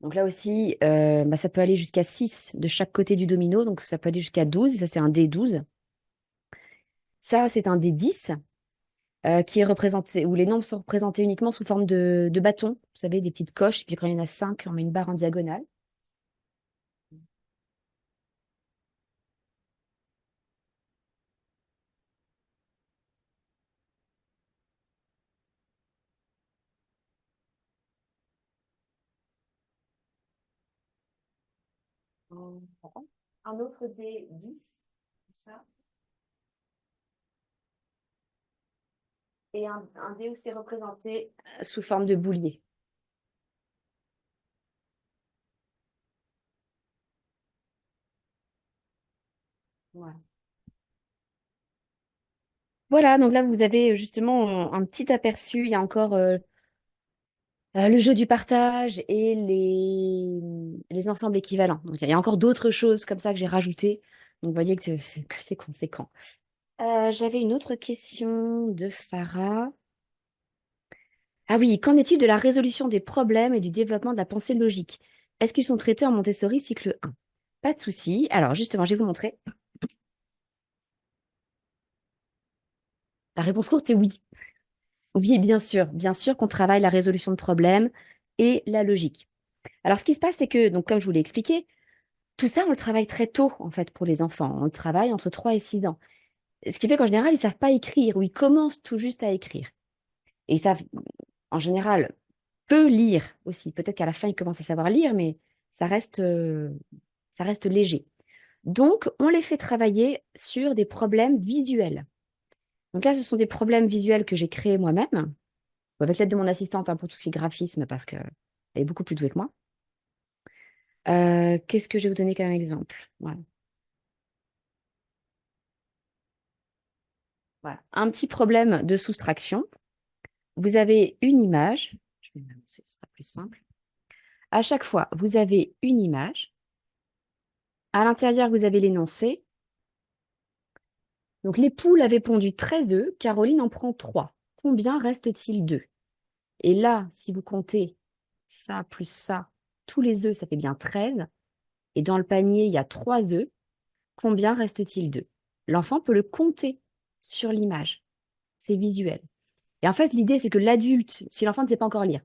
Donc là aussi, ça peut aller jusqu'à 6 de chaque côté du domino. Donc ça peut aller jusqu'à 12. Ça, c'est un dé 12. Ça, c'est un dé 10 qui est représenté, où les nombres sont représentés uniquement sous forme de bâtons. Vous savez, des petites coches. Et puis quand il y en a 5, on met une barre en diagonale. Un autre dé 10, comme ça. Et un dé où c'est représenté sous forme de boulier. Voilà. Voilà, donc là, vous avez justement un petit aperçu. Il y a encore le jeu du partage et les ensembles équivalents. Donc, il y a encore d'autres choses comme ça que j'ai rajoutées. Donc, vous voyez que c'est conséquent. J'avais une autre question de Farah. Ah oui, qu'en est-il de la résolution des problèmes et du développement de la pensée logique? Est-ce qu'ils sont traités en Montessori cycle 1? Pas de souci. Alors, justement, je vais vous montrer. La réponse courte, c'est oui. Oui, bien sûr qu'on travaille la résolution de problèmes et la logique. Alors, ce qui se passe, c'est que, donc, comme je vous l'ai expliqué, tout ça, on le travaille très tôt, en fait, pour les enfants. On le travaille entre 3 et 6 ans. Ce qui fait qu'en général, ils ne savent pas écrire ou ils commencent tout juste à écrire. Et ils savent, en général, peu lire aussi. Peut-être qu'à la fin, ils commencent à savoir lire, mais ça reste léger. Donc, on les fait travailler sur des problèmes visuels. Donc là, ce sont des problèmes visuels que j'ai créés moi-même, avec l'aide de mon assistante pour tout ce qui est graphisme, parce qu'elle est beaucoup plus douée que moi. Qu'est-ce que je vais vous donner comme exemple? Voilà. Voilà. Un petit problème de soustraction. Vous avez une image. Je vais m'avancer, ce sera plus simple. À chaque fois, vous avez une image. À l'intérieur, vous avez l'énoncé. Donc, les poules avaient pondu 13 œufs. Caroline en prend 3. Combien reste-t-il d'œufs? Et là, si vous comptez ça plus ça, tous les œufs, ça fait bien 13. Et dans le panier, il y a 3 œufs. Combien reste-t-il d'œufs? L'enfant peut le compter sur l'image. C'est visuel. Et en fait, l'idée, c'est que l'adulte, si l'enfant ne sait pas encore lire,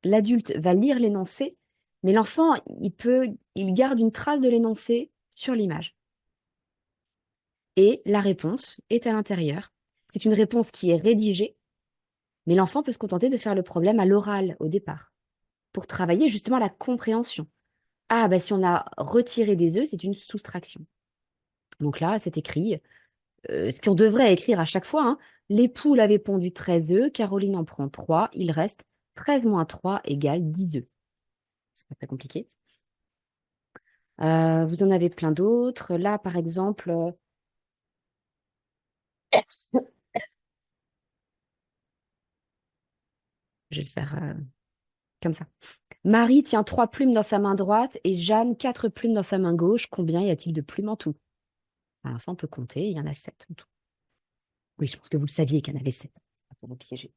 l'adulte va lire l'énoncé, mais l'enfant, il garde une trace de l'énoncé sur l'image. Et la réponse est à l'intérieur. C'est une réponse qui est rédigée, mais l'enfant peut se contenter de faire le problème à l'oral au départ, pour travailler justement la compréhension. Ah, bah si on a retiré des œufs, c'est une soustraction. Donc là, c'est écrit, ce qu'on devrait écrire à chaque fois, hein, les poules avaient pondu 13 œufs, Caroline en prend 3, il reste 13 moins 3 égale 10 œufs. C'est pas très compliqué. Vous en avez plein d'autres. Là, par exemple, je vais le faire comme ça. Marie tient 3 plumes dans sa main droite et Jeanne 4 plumes dans sa main gauche. Combien y a-t-il de plumes en tout? Enfin, on peut compter, il y en a 7 en tout. Oui, je pense que vous le saviez qu'il y en avait 7. Pas pour vous piéger.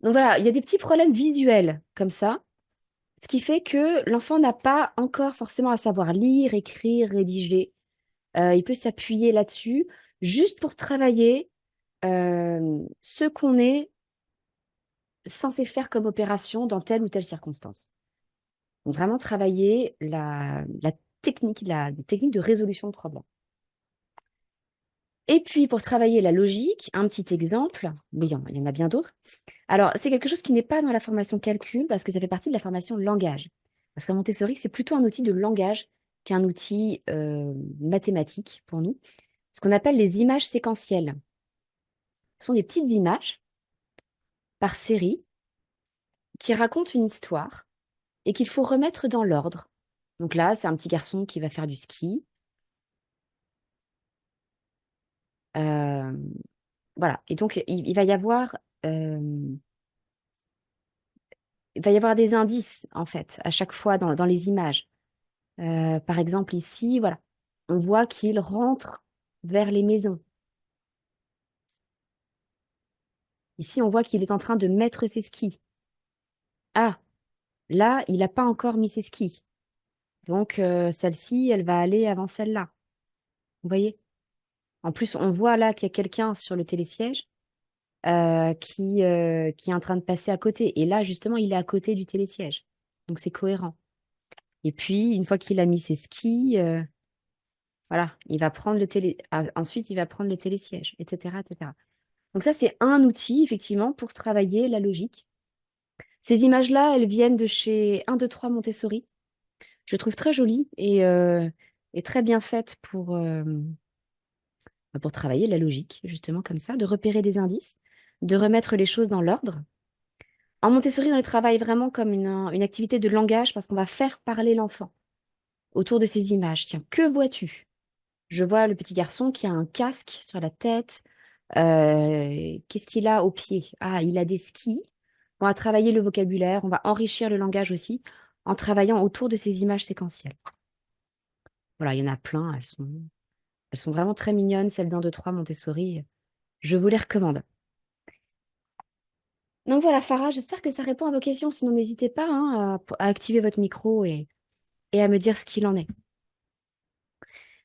Donc voilà, il y a des petits problèmes visuels comme ça, ce qui fait que l'enfant n'a pas encore forcément à savoir lire, écrire, rédiger. Il peut s'appuyer là-dessus juste pour travailler ce qu'on est censé faire comme opération dans telle ou telle circonstance. Donc vraiment travailler la technique de résolution de problème. Et puis pour travailler la logique, un petit exemple, mais il y en a bien d'autres. Alors, c'est quelque chose qui n'est pas dans la formation calcul parce que ça fait partie de la formation langage. Parce qu'un Montessori, c'est plutôt un outil de langage qu'un outil mathématique pour nous. Ce qu'on appelle les images séquentielles. Ce sont des petites images par série qui racontent une histoire et qu'il faut remettre dans l'ordre. Donc là, c'est un petit garçon qui va faire du ski. Euh, voilà. Et donc, il va y avoir des indices, en fait, à chaque fois dans les images. Par exemple, ici, voilà, on voit qu'il rentre vers les maisons. Ici, on voit qu'il est en train de mettre ses skis. Ah, là, il n'a pas encore mis ses skis. Donc, celle-ci, elle va aller avant celle-là. Vous voyez? En plus, on voit là qu'il y a quelqu'un sur le télésiège qui est en train de passer à côté. Et là, justement, il est à côté du télésiège. Donc, c'est cohérent. Et puis, une fois qu'il a mis ses skis, voilà, il va prendre ensuite, il va prendre le télésiège, etc., etc. Donc ça, c'est un outil, effectivement, pour travailler la logique. Ces images-là, elles viennent de chez 1, 2, 3 Montessori. Je trouve très jolies et très bien faites pour travailler la logique, justement comme ça, de repérer des indices, de remettre les choses dans l'ordre. En Montessori, on les travaille vraiment comme une activité de langage parce qu'on va faire parler l'enfant autour de ces images. Tiens, que vois-tu? Je vois le petit garçon qui a un casque sur la tête. Qu'est-ce qu'il a au pied? Ah, il a des skis. On va travailler le vocabulaire, on va enrichir le langage aussi en travaillant autour de ces images séquentielles. Voilà, il y en a plein, elles sont vraiment très mignonnes, celles d'un, deux, trois Montessori. Je vous les recommande. Donc voilà, Farah, j'espère que ça répond à vos questions. Sinon, n'hésitez pas hein, à activer votre micro et à me dire ce qu'il en est.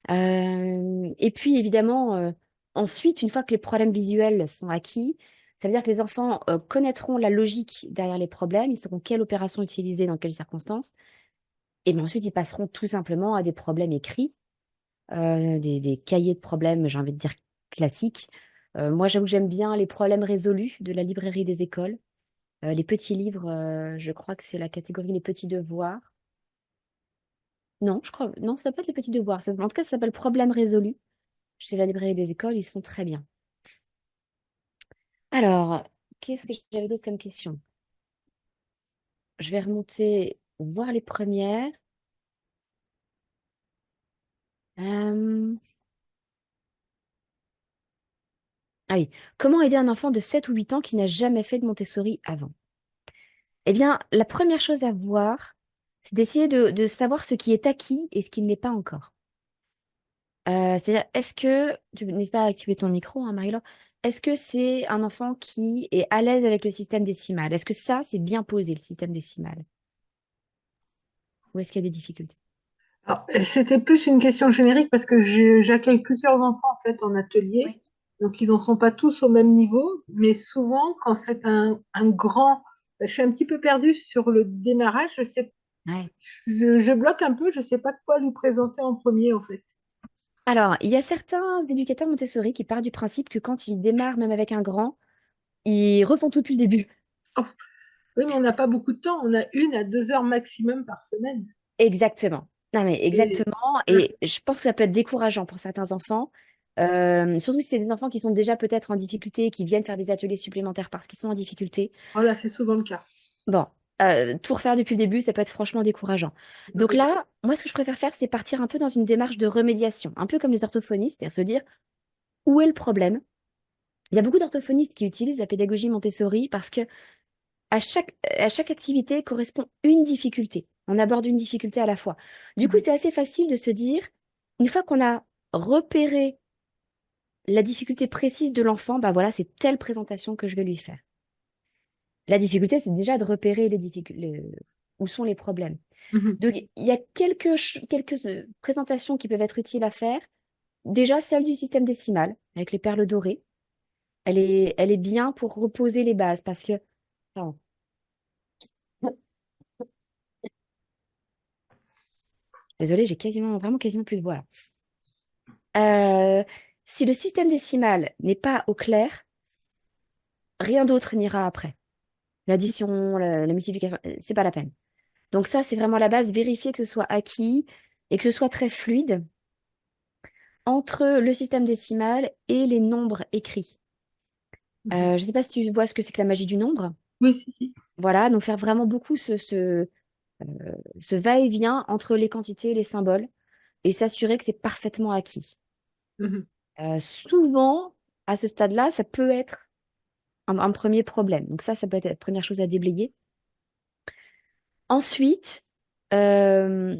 Et puis, évidemment, ensuite, une fois que les problèmes visuels sont acquis, ça veut dire que les enfants connaîtront la logique derrière les problèmes, ils sauront quelle opération utiliser dans quelles circonstances. Et bien ensuite, ils passeront tout simplement à des problèmes écrits, des cahiers de problèmes, j'ai envie de dire classiques. Moi, j'avoue que j'aime bien les problèmes résolus de la librairie des écoles. Les petits livres, je crois que c'est la catégorie les petits devoirs. Non, je crois, non, ça peut être les petits devoirs. En tout cas, ça s'appelle problèmes résolus. Chez la librairie des écoles, ils sont très bien. Alors, qu'est-ce que j'avais d'autre comme question? Je vais remonter, voir les premières. Euh, Ah oui. Comment aider un enfant de 7 ou 8 ans qui n'a jamais fait de Montessori avant? Eh bien, la première chose à voir, c'est d'essayer de savoir ce qui est acquis et ce qui ne l'est pas encore. C'est-à-dire, est-ce que, tu n'hésites pas à activer ton micro, hein, Marie-Laure, est-ce que c'est un enfant qui est à l'aise avec le système décimal? Est-ce que ça, c'est bien posé, le système décimal? Ou est-ce qu'il y a des difficultés? Alors, c'était plus une question générique parce que j'accueille plusieurs enfants en fait en atelier. Oui. Donc, ils n'en sont pas tous au même niveau, mais souvent, quand c'est un grand, je suis un petit peu perdue sur le démarrage. Ouais. Je bloque un peu, je ne sais pas quoi lui présenter en premier en fait. Alors, il y a certains éducateurs Montessori qui partent du principe que quand ils démarrent, même avec un grand, ils refont tout depuis le début. Oh, oui, mais on n'a pas beaucoup de temps, on a 1 à 2 heures maximum par semaine. Exactement. Non, mais Et exactement. Et je pense que ça peut être décourageant pour certains enfants, surtout si c'est des enfants qui sont déjà peut-être en difficulté et qui viennent faire des ateliers supplémentaires parce qu'ils sont en difficulté. voilà, c'est souvent le cas. Bon, tout refaire depuis le début, ça peut être franchement décourageant. C'est pas Donc possible. là, moi, ce que je préfère faire, c'est partir un peu dans une démarche de remédiation, un peu comme les orthophonistes, c'est-à-dire se dire où est le problème. Il y a beaucoup d'orthophonistes qui utilisent la pédagogie Montessori parce que à chaque activité correspond une difficulté. On aborde une difficulté à la fois. Du coup, Mhm. c'est assez facile de se dire, une fois qu'on a repéré la difficulté précise de l'enfant, bah voilà, c'est telle présentation que je vais lui faire. La difficulté, c'est déjà de repérer les difficultés, où sont les problèmes. Mhm. Donc, il y a quelques présentations qui peuvent être utiles à faire. Déjà, celle du système décimal, avec les perles dorées. Elle est bien pour reposer les bases parce que, pardon. Désolée, j'ai vraiment quasiment plus de voix là. Euh, si le système décimal n'est pas au clair, rien d'autre n'ira après. L'addition, la multiplication, c'est pas la peine. Donc ça, c'est vraiment la base. Vérifier que ce soit acquis et que ce soit très fluide entre le système décimal et les nombres écrits. Mhm. Je ne sais pas si tu vois ce que c'est que la magie du nombre. Oui, si, si. Voilà, donc faire vraiment beaucoup ce va-et-vient entre les quantités et les symboles et s'assurer que c'est parfaitement acquis. Mhm. Souvent, à ce stade-là, ça peut être un premier problème. Donc ça peut être la première chose à déblayer. Ensuite, euh,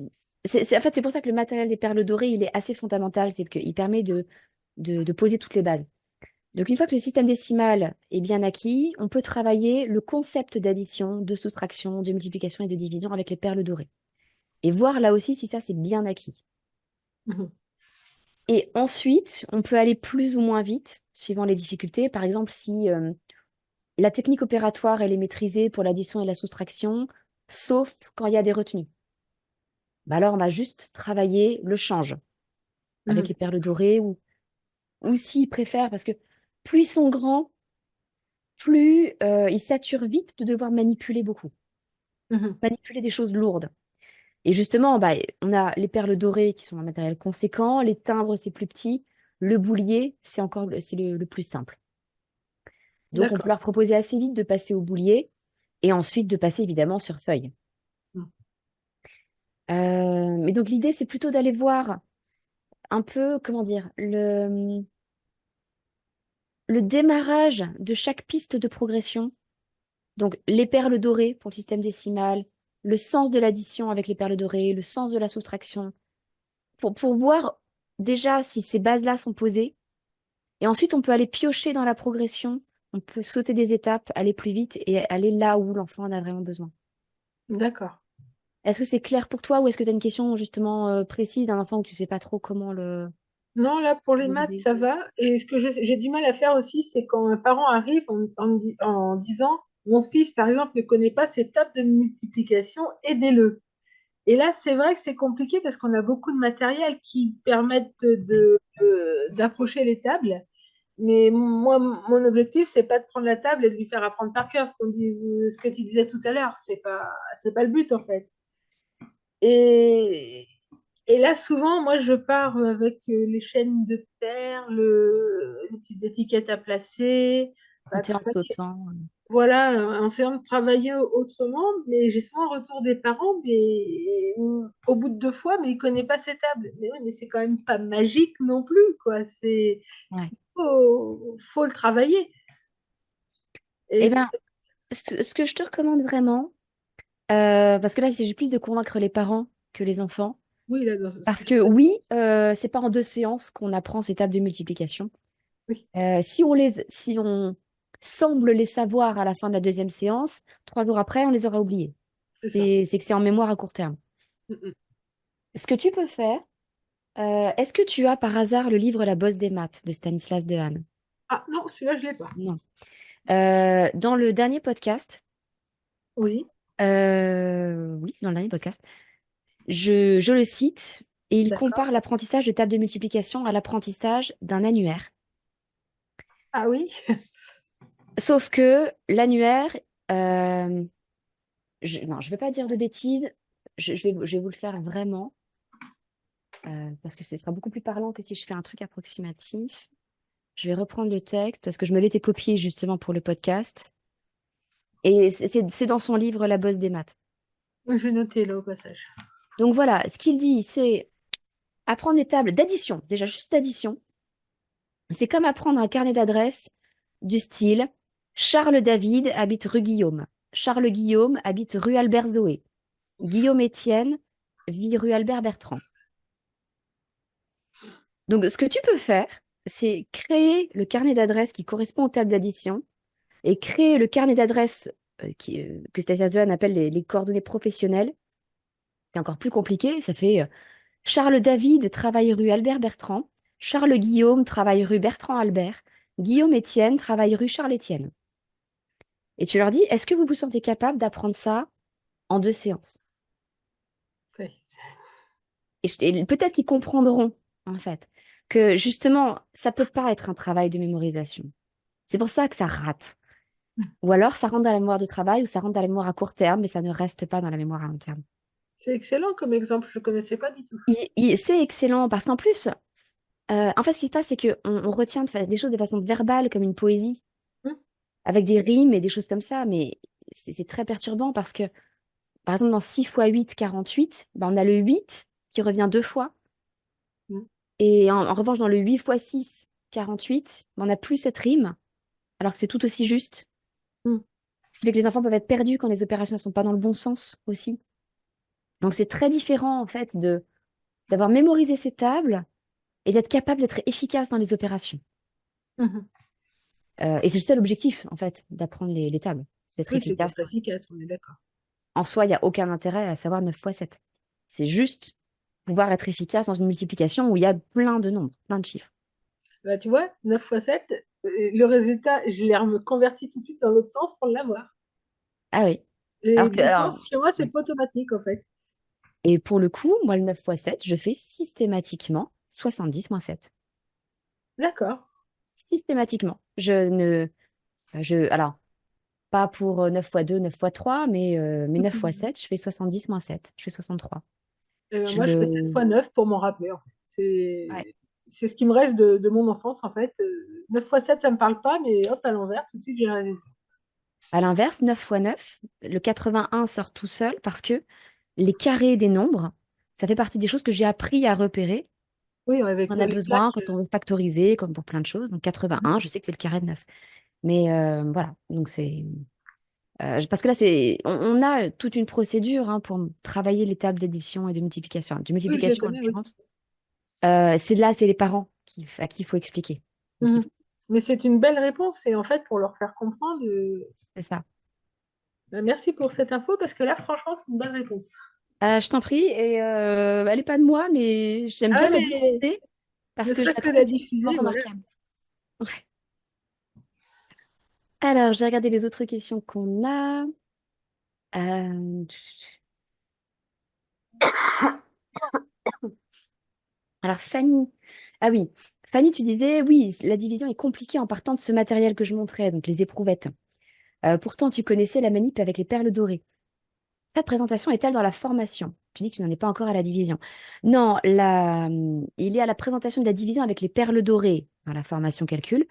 en fait, c'est pour ça que le matériel des perles dorées, il est assez fondamental, c'est qu'il permet de poser toutes les bases. Donc une fois que le système décimal est bien acquis, on peut travailler le concept d'addition, de soustraction, de multiplication et de division avec les perles dorées. Et voir là aussi si ça, c'est bien acquis. Mhm. Et ensuite, on peut aller plus ou moins vite, suivant les difficultés. Par exemple, si la technique opératoire, elle est maîtrisée pour l'addition et la soustraction, sauf quand il y a des retenues. Bah alors, on va juste travailler le change avec Mhm. les perles dorées ou s'ils préfèrent, parce que plus ils sont grands, plus ils saturent vite de devoir manipuler beaucoup, Mhm. manipuler des choses lourdes. Et justement, bah, on a les perles dorées qui sont un matériel conséquent, les timbres, c'est plus petit, le boulier, c'est le plus simple. Donc, on peut D'accord. leur proposer assez vite de passer au boulier et ensuite de passer évidemment sur feuille. Mhm. Mais donc, l'idée, c'est plutôt d'aller voir un peu, comment dire, le démarrage de chaque piste de progression. Donc, les perles dorées pour le système décimal, le sens de l'addition avec les perles dorées, le sens de la soustraction, pour voir déjà si ces bases-là sont posées. Et ensuite, on peut aller piocher dans la progression, on peut sauter des étapes, aller plus vite et aller là où l'enfant en a vraiment besoin. D'accord. Est-ce que c'est clair pour toi ou est-ce que tu as une question justement précise d'un enfant où tu sais pas trop comment Non, là, pour les le maths, guider? ça va. Et ce que j'ai du mal à faire aussi, c'est quand un parent arrive en disant, mon fils, par exemple, ne connaît pas ses tables de multiplication, aidez-le. Et là, c'est vrai que c'est compliqué parce qu'on a beaucoup de matériel qui permettent d'approcher les tables. Mais moi, mon objectif, c'est pas de prendre la table et de lui faire apprendre par cœur ce que tu disais tout à l'heure. C'est pas le but, en fait. Et, et là, souvent, moi, je pars avec les chaînes de perles, les petites étiquettes à placer, à Sauter en travailler, sautant. voilà, en essayant de travailler autrement. Mais j'ai souvent un retour des parents, mais au bout de 2 fois, mais ils ne connaissent pas ces tables. Mais oui, mais c'est quand même pas magique non plus, quoi. Ouais. Faut le travailler. Et Eh bien, ce que je te recommande vraiment, parce que là, j'ai plus de convaincre les parents que les enfants. oui, là, Parce que oui, c'est pas en 2 séances qu'on apprend ces tables de multiplication. oui, Si on semble les savoir à la fin de la deuxième séance, 3 jours après, on les aura oubliés. c'est ça. C'est que c'est en mémoire à court terme. Mm, mm. Ce que tu peux faire, est-ce que tu as par hasard le livre La Bosse des maths de Stanislas Dehaene? Ah non, celui-là, je ne l'ai pas. Non. Dans le dernier podcast, Oui, oui, c'est dans le dernier podcast, je le cite et il d'accord. compare l'apprentissage de table de multiplication à l'apprentissage d'un annuaire. Ah oui, Sauf que l'annuaire, euh, non, je ne vais pas dire de bêtises, je vais vous le faire vraiment, parce que ce sera beaucoup plus parlant que si je fais un truc approximatif. Je vais reprendre le texte parce que je me l'étais copié justement pour le podcast. Et c'est dans son livre La bosse des maths. Je vais noter là au passage. Donc voilà, ce qu'il dit, c'est apprendre les tables d'addition, déjà juste d'addition. C'est comme apprendre un carnet d'adresses du style Charles David habite rue Guillaume. Charles Guillaume habite rue Albert Zoé. Guillaume Étienne vit rue Albert Bertrand. Donc, ce que tu peux faire, c'est créer le carnet d'adresses qui correspond aux tables d'addition et créer le carnet d'adresses que Stacia Dehaene appelle les coordonnées professionnelles, qui est encore plus compliqué. Ça fait Charles David travaille rue Albert Bertrand, Charles Guillaume travaille rue Bertrand Albert, Guillaume Étienne travaille rue Charles Étienne. Et tu leur dis, est-ce que vous vous sentez capable d'apprendre ça en 2 séances? Ouais. Et peut-être qu'ils comprendront, en fait, que justement, ça peut pas être un travail de mémorisation. C'est pour ça que ça rate. Ou alors, ça rentre dans la mémoire de travail ou ça rentre dans la mémoire à court terme, mais ça ne reste pas dans la mémoire à long terme. C'est excellent comme exemple, je ne connaissais pas du tout. C'est excellent parce qu'en plus, en fait, ce qui se passe, c'est qu'on retient des choses de façon verbale, comme une poésie, Hum, avec des rimes et des choses comme ça, mais c'est très perturbant parce que, par exemple, dans 6 fois 8, 48, ben, on a le 8 qui revient 2 fois. hum, Et en revanche, dans le 8 fois 6, 48, ben, on n'a plus cette rime, alors que c'est tout aussi juste. hum. Ce qui fait que les enfants peuvent être perdus quand les opérations ne sont pas dans le bon sens aussi. Donc, c'est très différent, en fait, d'avoir mémorisé ces tables et d'être capable d'être efficace dans les opérations. Mhm. Et c'est le seul objectif, en fait, d'apprendre les tables, c'est d'être Oui, c'est efficace. d'être efficace, on est d'accord. En soi, il n'y a aucun intérêt à savoir 9 fois 7. C'est juste pouvoir être efficace dans une multiplication où il y a plein de nombres, plein de chiffres. Là, tu vois, 9 fois 7, le résultat, je l'ai reconverti tout de suite dans l'autre sens pour l'avoir. Ah oui. Les Alors que, deux alors, sens, chez moi, c'est oui. pas automatique, en fait. Et pour le coup, moi, le 9 fois 7, je fais systématiquement 70 moins 7. D'accord. Systématiquement. Alors, pas pour 9 fois 2, 9 fois 3, mais 9 fois 7, je fais 70 moins 7. Je fais 63. Moi, je fais 7 Je... fois 9 pour m'en rappeler, en fait. Ouais. C'est ce qui me reste de mon enfance, en fait. 9 fois 7, ça me parle pas, mais hop, à l'envers, tout de suite, j'ai le résultat. À l'inverse, 9 fois 9, le 81 sort tout seul parce que les carrés des nombres, ça fait partie des choses que j'ai appris à repérer. Oui, avec On en a les besoin plaques. quand on veut factoriser, comme pour plein de choses. Donc 81, je sais que c'est le carré de 9. Mais voilà, donc c'est... parce que là, on a toute une procédure hein, pour travailler les tables d'addition et de multiplication, enfin, de Oui, je les multiplication en connais, oui. l'occurrence. C'est les parents à qui il faut expliquer. Donc, Mhm. Mais c'est une belle réponse, et en fait, pour leur faire comprendre, c'est ça. merci pour cette info, parce que là, franchement, c'est une belle réponse. Je t'en prie, et elle n'est pas de moi, mais j'aime Ah, bien la mais diffuser parce ne que je serait-ce la que trouve la effectivement diffuser, voilà. remarquable. Ouais. Alors, je vais regarder les autres questions qu'on a. Euh, Alors, Fanny. Ah oui, Fanny, tu disais, oui, la division est compliquée en partant de ce matériel que je montrais, donc les éprouvettes. Pourtant, tu connaissais la manip avec les perles dorées. Cette présentation est-elle dans la formation? Tu dis que tu n'en es pas encore à la division. Non, il y a la présentation de la division avec les perles dorées dans la formation calcul.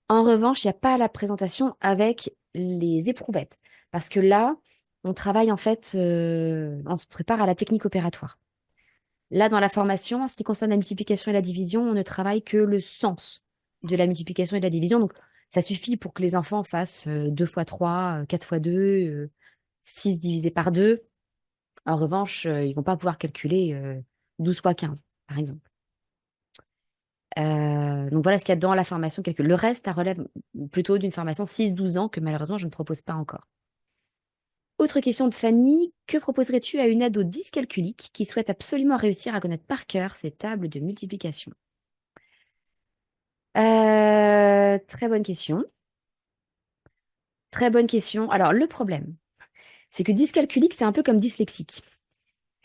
En revanche, il n'y a pas la présentation avec les éprouvettes. Parce que là, on travaille en fait, on se prépare à la technique opératoire. Là, dans la formation, en ce qui concerne la multiplication et la division, on ne travaille que le sens de la multiplication et de la division. Donc, ça suffit pour que les enfants fassent 2 fois 3, 4 fois 2, 6 divisé par 2. En revanche, ils vont pas pouvoir calculer 12 fois 15, par exemple. Donc, voilà ce qu'il y a dans la formation calcul. Le reste, ça relève plutôt d'une formation 6-12 ans que malheureusement, je ne propose pas encore. Autre question de Fanny. Que proposerais-tu à une ado dyscalculique qui souhaite absolument réussir à connaître par cœur ses tables de multiplication? Très bonne question. Très bonne question. Alors, le problème, c'est que dyscalculique, c'est un peu comme dyslexique.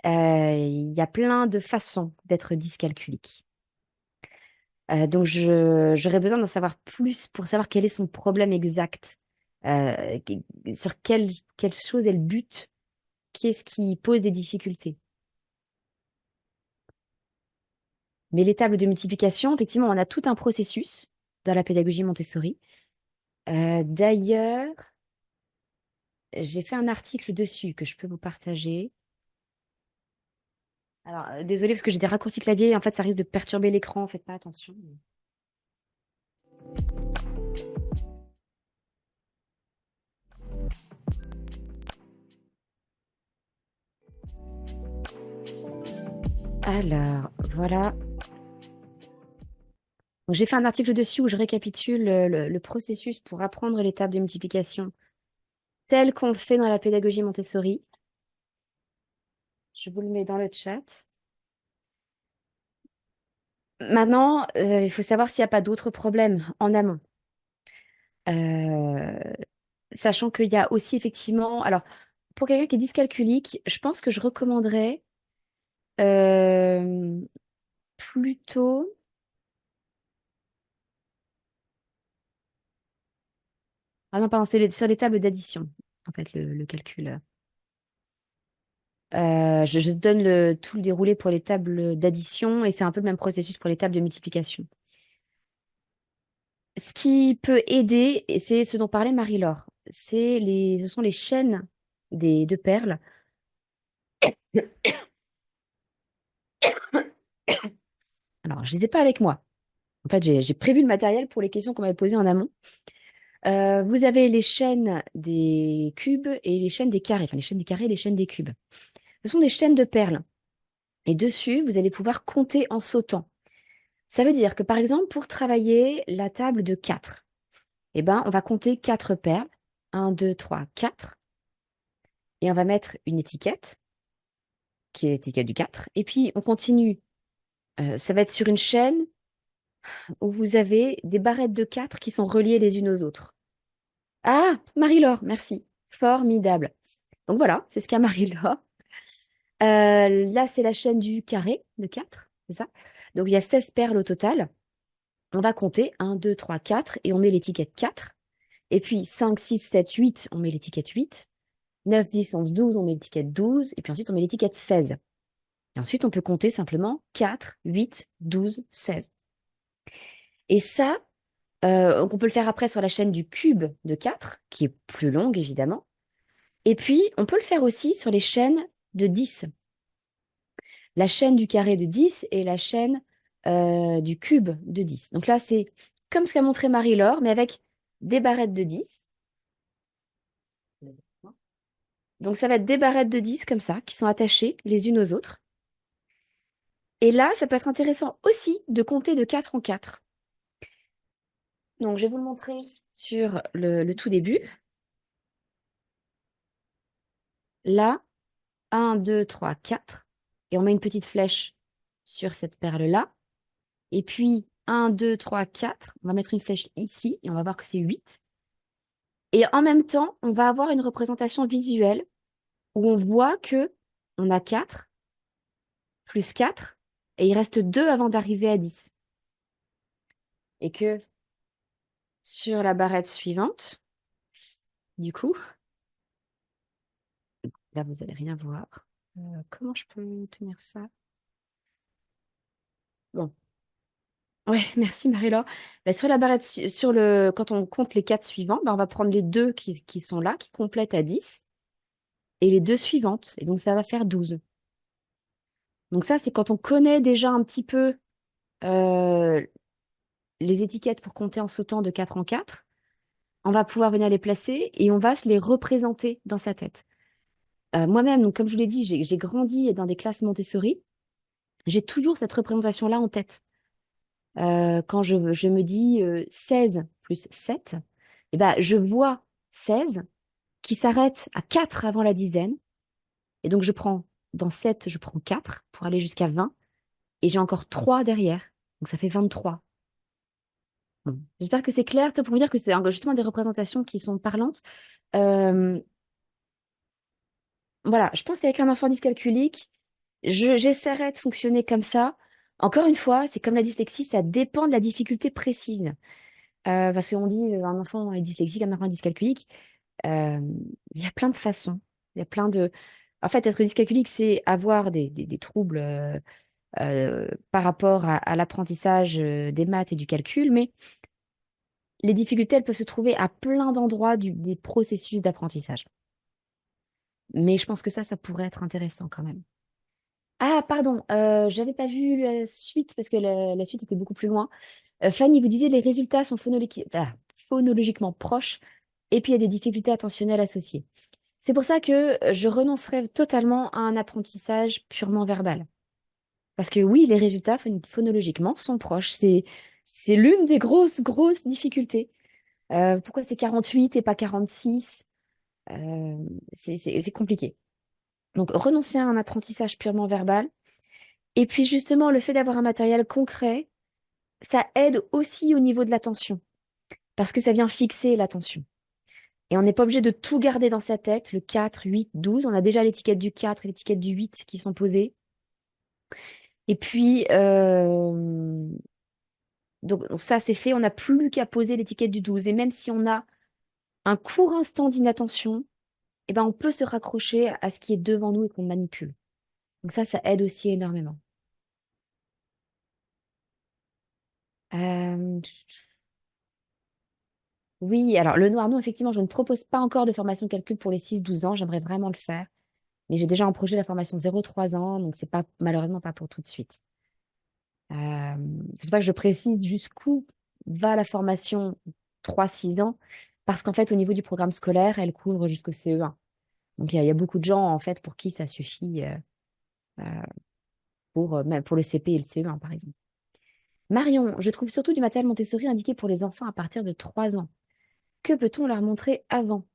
Il y a plein de façons d'être dyscalculique. Donc, j'aurais besoin d'en savoir plus pour savoir quel est son problème exact, sur quelle chose elle bute, qu'est-ce qui pose des difficultés. Mais les tables de multiplication, effectivement, on a tout un processus dans la pédagogie Montessori. D'ailleurs, j'ai fait un article dessus que je peux vous partager. Alors, désolée parce que j'ai des raccourcis clavier. En fait, ça risque de perturber l'écran. Faites pas attention. Alors, voilà. Donc, j'ai fait un article dessus où je récapitule le processus pour apprendre les tables de multiplication tel qu'on le fait dans la pédagogie Montessori. Je vous le mets dans le chat. Maintenant, il faut savoir s'il n'y a pas d'autres problèmes en amont. Euh, Sachant qu'il y a aussi effectivement... Alors, pour quelqu'un qui est dyscalculique, je pense que je recommanderais euh, plutôt... Ah non, pardon, c'est sur les tables d'addition, en fait, le calcul. Je donne tout le déroulé pour les tables d'addition et c'est un peu le même processus pour les tables de multiplication. Ce qui peut aider, et c'est ce dont parlait Marie-Laure, ce sont les chaînes de perles. Alors, je ne les ai pas avec moi. En fait, j'ai prévu le matériel pour les questions qu'on m'avait posées en amont. Vous avez les chaînes des cubes et les chaînes des carrés. Enfin, les chaînes des carrés et les chaînes des cubes. Ce sont des chaînes de perles. Et dessus, vous allez pouvoir compter en sautant. Ça veut dire que, par exemple, pour travailler la table de 4, eh ben, on va compter 4 perles. 1, 2, 3, 4. Et on va mettre une étiquette, qui est l'étiquette du 4. Et puis, on continue. Ça va être sur une chaîne où vous avez des barrettes de 4 qui sont reliées les unes aux autres. Ah, Marie-Laure, merci. Formidable. Donc voilà, c'est ce qu'a Marie-Laure. Là, c'est la chaîne du carré de 4, c'est ça? Donc il y a 16 perles au total. On va compter 1, 2, 3, 4 et on met l'étiquette 4. Et puis 5, 6, 7, 8, on met l'étiquette 8. 9, 10, 11, 12, on met l'étiquette 12. Et puis ensuite, on met l'étiquette 16. Et ensuite, on peut compter simplement 4, 8, 12, 16. Et ça, on peut le faire après sur la chaîne du cube de 4, qui est plus longue évidemment. Et puis, on peut le faire aussi sur les chaînes de 10. La chaîne du carré de 10 et la chaîne du cube de 10. Donc là, c'est comme ce qu'a montré Marie-Laure, mais avec des barrettes de 10. Donc ça va être des barrettes de 10 comme ça, qui sont attachées les unes aux autres. Et là, ça peut être intéressant aussi de compter de 4 en 4. Donc je vais vous le montrer sur le tout début. Là, 1, 2, 3, 4. Et on met une petite flèche sur cette perle-là. Et puis 1, 2, 3, 4. On va mettre une flèche ici et on va voir que c'est 8. Et en même temps, on va avoir une représentation visuelle où on voit que on a 4 plus 4 et il reste 2 avant d'arriver à 10. Et que sur la barrette suivante, du coup, là, vous n'allez rien voir. Comment je peux tenir ça? Bon. Ouais, merci Marie-Laure. Bah, sur la barrette, quand on compte les 4 suivants, bah, on va prendre les 2 qui sont là, qui complètent à 10, et les 2 suivantes. Et donc, ça va faire 12. Donc ça, c'est quand on connaît déjà un petit peu euh, les étiquettes pour compter en sautant de 4 en 4. On va pouvoir venir les placer et on va se les représenter dans sa tête. Moi-même, donc, comme je vous l'ai dit, j'ai grandi dans des classes Montessori. J'ai toujours cette représentation-là en tête. Quand je me dis 16 plus 7, eh ben, je vois 16 qui s'arrête à 4 avant la dizaine. Et donc, dans 7, je prends 4 pour aller jusqu'à 20. Et j'ai encore 3 derrière. Donc, ça fait 23. Bon. J'espère que c'est clair pour vous dire que c'est justement des représentations qui sont parlantes. Euh, voilà, je pense qu'avec un enfant dyscalculique, j'essaierai de fonctionner comme ça. Encore une fois, c'est comme la dyslexie, ça dépend de la difficulté précise. Parce qu'on dit un enfant est dyslexique, un enfant est dyscalculique. Euh, il y a plein de façons. Il y a plein de... En fait, être dyscalculique, c'est avoir des troubles par rapport à l'apprentissage des maths et du calcul, mais les difficultés, elles peuvent se trouver à plein d'endroits des processus d'apprentissage. Mais je pense que ça pourrait être intéressant quand même. Ah, pardon, j'avais pas vu la suite parce que la suite était beaucoup plus loin. Fanny, vous disiez les résultats sont phonologiquement proches et puis il y a des difficultés attentionnelles associées. C'est pour ça que je renoncerais totalement à un apprentissage purement verbal. Parce que oui, les résultats phonologiquement sont proches. C'est l'une des grosses, grosses difficultés. Pourquoi c'est 48 et pas 46? Euh, c'est compliqué. Donc, renoncer à un apprentissage purement verbal. Et puis, justement, le fait d'avoir un matériel concret, ça aide aussi au niveau de l'attention. Parce que ça vient fixer l'attention. Et on n'est pas obligé de tout garder dans sa tête, le 4, 8, 12. On a déjà l'étiquette du 4 et l'étiquette du 8 qui sont posées. Et puis, donc ça, c'est fait. On n'a plus qu'à poser l'étiquette du 12. Et même si on a un court instant d'inattention, eh ben, on peut se raccrocher à ce qui est devant nous et qu'on manipule. Donc ça aide aussi énormément. Euh, Oui, alors le noir, non, effectivement, je ne propose pas encore de formation de calcul pour les 6-12 ans. J'aimerais vraiment le faire. Mais j'ai déjà en projet la formation 0-3 ans, donc c'est pas malheureusement pas pour tout de suite. Euh, c'est pour ça que je précise jusqu'où va la formation 3-6 ans, parce qu'en fait, au niveau du programme scolaire, elle couvre jusqu'au CE1. Donc il y a beaucoup de gens, en fait, pour qui ça suffit euh, même pour le CP et le CE1, par exemple. Marion, je trouve surtout du matériel Montessori indiqué pour les enfants à partir de 3 ans. Que peut-on leur montrer avant?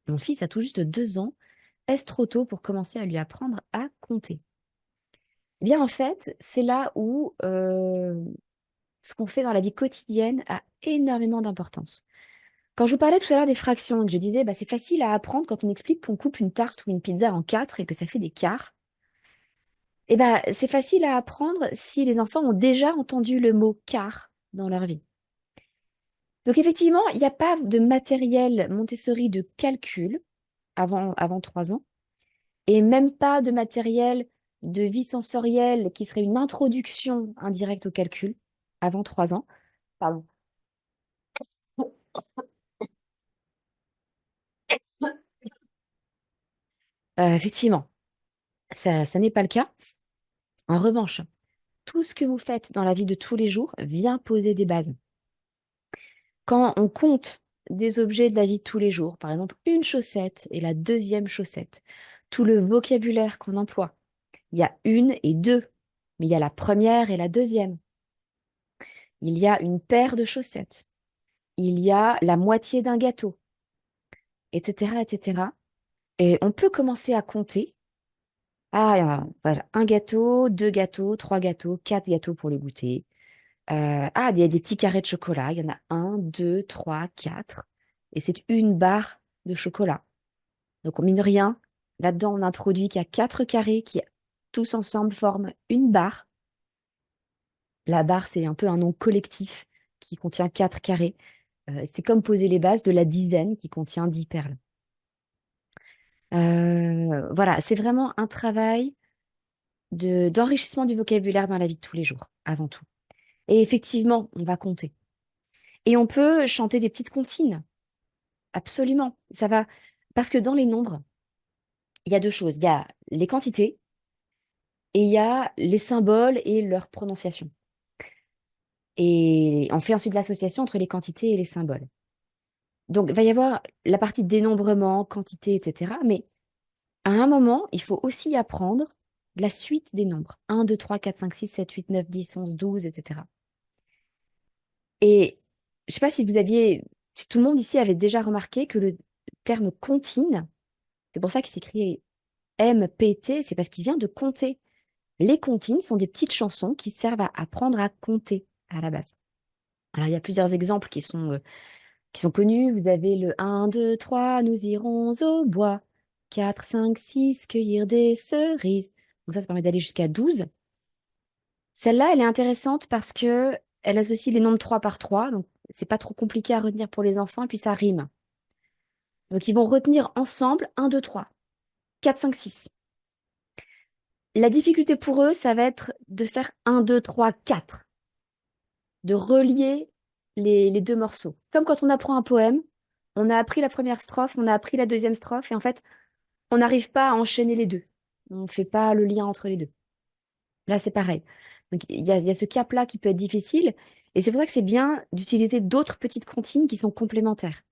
Mon fils a tout juste 2 ans. Est-ce trop tôt pour commencer à lui apprendre à compter? Eh bien, en fait, c'est là où ce qu'on fait dans la vie quotidienne a énormément d'importance. Quand je vous parlais tout à l'heure des fractions et que je disais, bah, c'est facile à apprendre quand on explique qu'on coupe une tarte ou une pizza en quatre et que ça fait des quarts, eh ben, c'est facile à apprendre si les enfants ont déjà entendu le mot quart dans leur vie. Donc effectivement, il n'y a pas de matériel Montessori de calcul avant 3 ans et même pas de matériel de vie sensorielle qui serait une introduction indirecte au calcul avant 3 ans. Pardon. Effectivement, ça n'est pas le cas. En revanche, tout ce que vous faites dans la vie de tous les jours vient poser des bases. Quand on compte des objets de la vie de tous les jours, par exemple une chaussette et la deuxième chaussette, tout le vocabulaire qu'on emploie, il y a une et deux, mais il y a la première et la deuxième. Il y a une paire de chaussettes. Il y a la moitié d'un gâteau, etc., etc. Et on peut commencer à compter. Ah, voilà, un gâteau, deux gâteaux, trois gâteaux, quatre gâteaux pour le goûter. Il y a des petits carrés de chocolat. Il y en a un, deux, trois, quatre. Et c'est une barre de chocolat. Donc, on mine rien. Là-dedans, on introduit qu'il y a quatre carrés qui, tous ensemble, forment une barre. La barre, c'est un peu un nom collectif qui contient quatre carrés. C'est comme poser les bases de la dizaine qui contient 10 perles. Voilà, c'est vraiment un travail d'enrichissement du vocabulaire dans la vie de tous les jours, avant tout. Et effectivement, on va compter. Et on peut chanter des petites comptines. Absolument. Ça va. Parce que dans les nombres, il y a deux choses. Il y a les quantités et il y a les symboles et leur prononciation. Et on fait ensuite l'association entre les quantités et les symboles. Donc, il va y avoir la partie dénombrement, quantité, etc. Mais à un moment, il faut aussi apprendre la suite des nombres. 1, 2, 3, 4, 5, 6, 7, 8, 9, 10, 11, 12, etc. Et je ne sais pas si tout le monde ici avait déjà remarqué que le terme comptine, c'est pour ça qu'il s'écrit MPT, c'est parce qu'il vient de compter. Les comptines sont des petites chansons qui servent à apprendre à compter à la base. Alors, il y a plusieurs exemples qui sont connus. Vous avez le 1, 2, 3, nous irons au bois. 4, 5, 6, cueillir des cerises. Donc ça permet d'aller jusqu'à 12. Celle-là, elle est intéressante parce que elle associe les nombres 3 par 3. Donc, c'est pas trop compliqué à retenir pour les enfants et puis ça rime. Donc, ils vont retenir ensemble 1, 2, 3, 4, 5, 6. La difficulté pour eux, ça va être de faire 1, 2, 3, 4. De relier les deux morceaux. Comme quand on apprend un poème, on a appris la première strophe, on a appris la deuxième strophe, et en fait, on n'arrive pas à enchaîner les deux. On ne fait pas le lien entre les deux. Là, c'est pareil. Donc, il y a ce cap-là qui peut être difficile. Et c'est pour ça que c'est bien d'utiliser d'autres petites comptines qui sont complémentaires.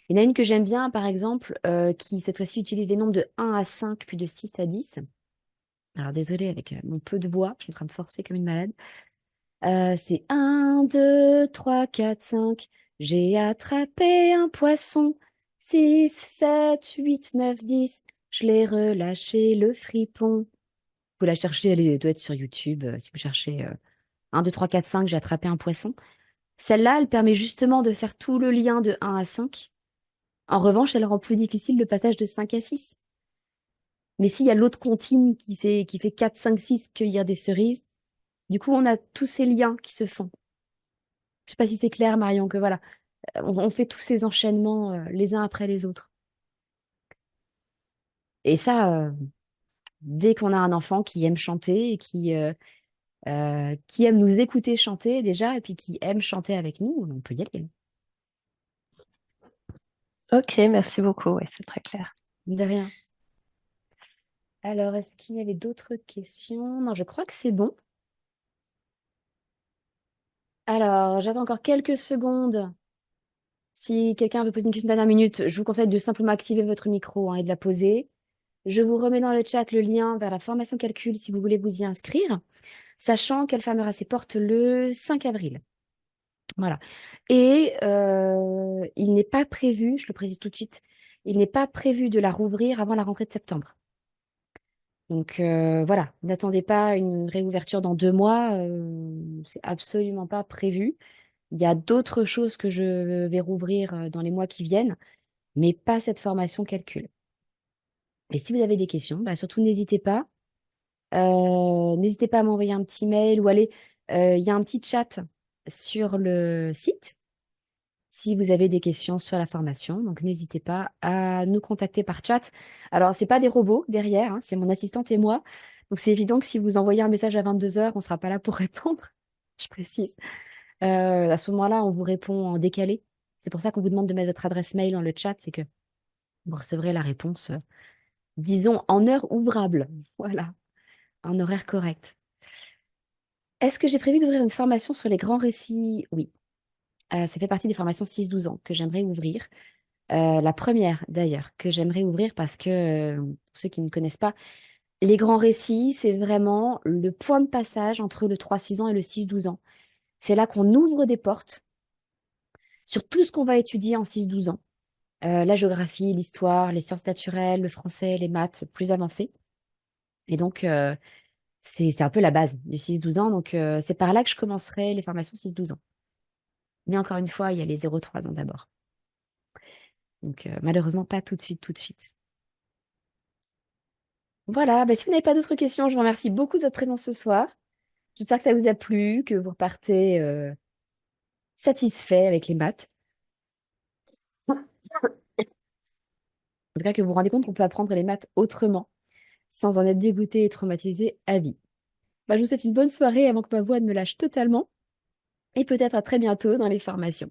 Il y en a une que j'aime bien, par exemple, qui cette fois-ci utilise les nombres de 1 à 5, puis de 6 à 10. Alors, désolée, avec mon peu de voix, je suis en train de forcer comme une malade. C'est 1, 2, 3, 4, 5. J'ai attrapé un poisson. 6, 7, 8, 9, 10. Je l'ai relâché, le fripon. Vous la cherchez, elle doit être sur YouTube. Si vous cherchez 1, 2, 3, 4, 5, j'ai attrapé un poisson. Celle-là, elle permet justement de faire tout le lien de 1 à 5. En revanche, elle rend plus difficile le passage de 5 à 6. Mais s'il y a l'autre comptine qui fait 4, 5, 6, cueillir des cerises, du coup, on a tous ces liens qui se font. Je sais pas si c'est clair, Marion, que voilà, on fait tous ces enchaînements les uns après les autres. Et ça, dès qu'on a un enfant qui aime chanter et qui aime nous écouter chanter déjà, et puis qui aime chanter avec nous, on peut y aller. Ok, merci beaucoup. Ouais, c'est très clair. De rien. Alors, est-ce qu'il y avait d'autres questions? Non, je crois que c'est bon. Alors, j'attends encore quelques secondes. Si quelqu'un veut poser une question de dernière minute, je vous conseille de simplement activer votre micro, hein, et de la poser. Je vous remets dans le chat le lien vers la formation calcul si vous voulez vous y inscrire, sachant qu'elle fermera ses portes le 5 avril. Voilà. Et il n'est pas prévu, je le précise tout de suite, il n'est pas prévu de la rouvrir avant la rentrée de septembre. Donc voilà, n'attendez pas une réouverture dans 2 mois, c'est absolument pas prévu. Il y a d'autres choses que je vais rouvrir dans les mois qui viennent, mais pas cette formation calcul. Et si vous avez des questions, bah, surtout n'hésitez pas. N'hésitez pas à m'envoyer un petit mail ou aller. Il y a un petit chat sur le site si vous avez des questions sur la formation. Donc n'hésitez pas à nous contacter par chat. Alors, c'est pas des robots derrière, hein, c'est mon assistante et moi. Donc c'est évident que si vous envoyez un message à 22 heures, on ne sera pas là pour répondre. Je précise. À ce moment-là, on vous répond en décalé. C'est pour ça qu'on vous demande de mettre votre adresse mail dans le chat, c'est que vous recevrez la réponse, disons, en heure ouvrable. Voilà, en horaire correct. Est-ce que j'ai prévu d'ouvrir une formation sur les grands récits? Oui. Ça fait partie des formations 6-12 ans que j'aimerais ouvrir. La première, d'ailleurs, que j'aimerais ouvrir parce que, pour ceux qui ne connaissent pas, les grands récits, c'est vraiment le point de passage entre le 3-6 ans et le 6-12 ans. C'est là qu'on ouvre des portes sur tout ce qu'on va étudier en 6-12 ans. La géographie, l'histoire, les sciences naturelles, le français, les maths plus avancées. Et donc, c'est un peu la base du 6-12 ans. Donc, c'est par là que je commencerai les formations 6-12 ans. Mais encore une fois, il y a les 0-3 ans d'abord. Donc, malheureusement, pas tout de suite, tout de suite. Voilà, bah, si vous n'avez pas d'autres questions, je vous remercie beaucoup de votre présence ce soir. J'espère que ça vous a plu, que vous repartez satisfait avec les maths. En tout cas, que vous vous rendez compte qu'on peut apprendre les maths autrement, sans en être dégoûté et traumatisé à vie. Bah, je vous souhaite une bonne soirée avant que ma voix ne me lâche totalement. Et peut-être à très bientôt dans les formations.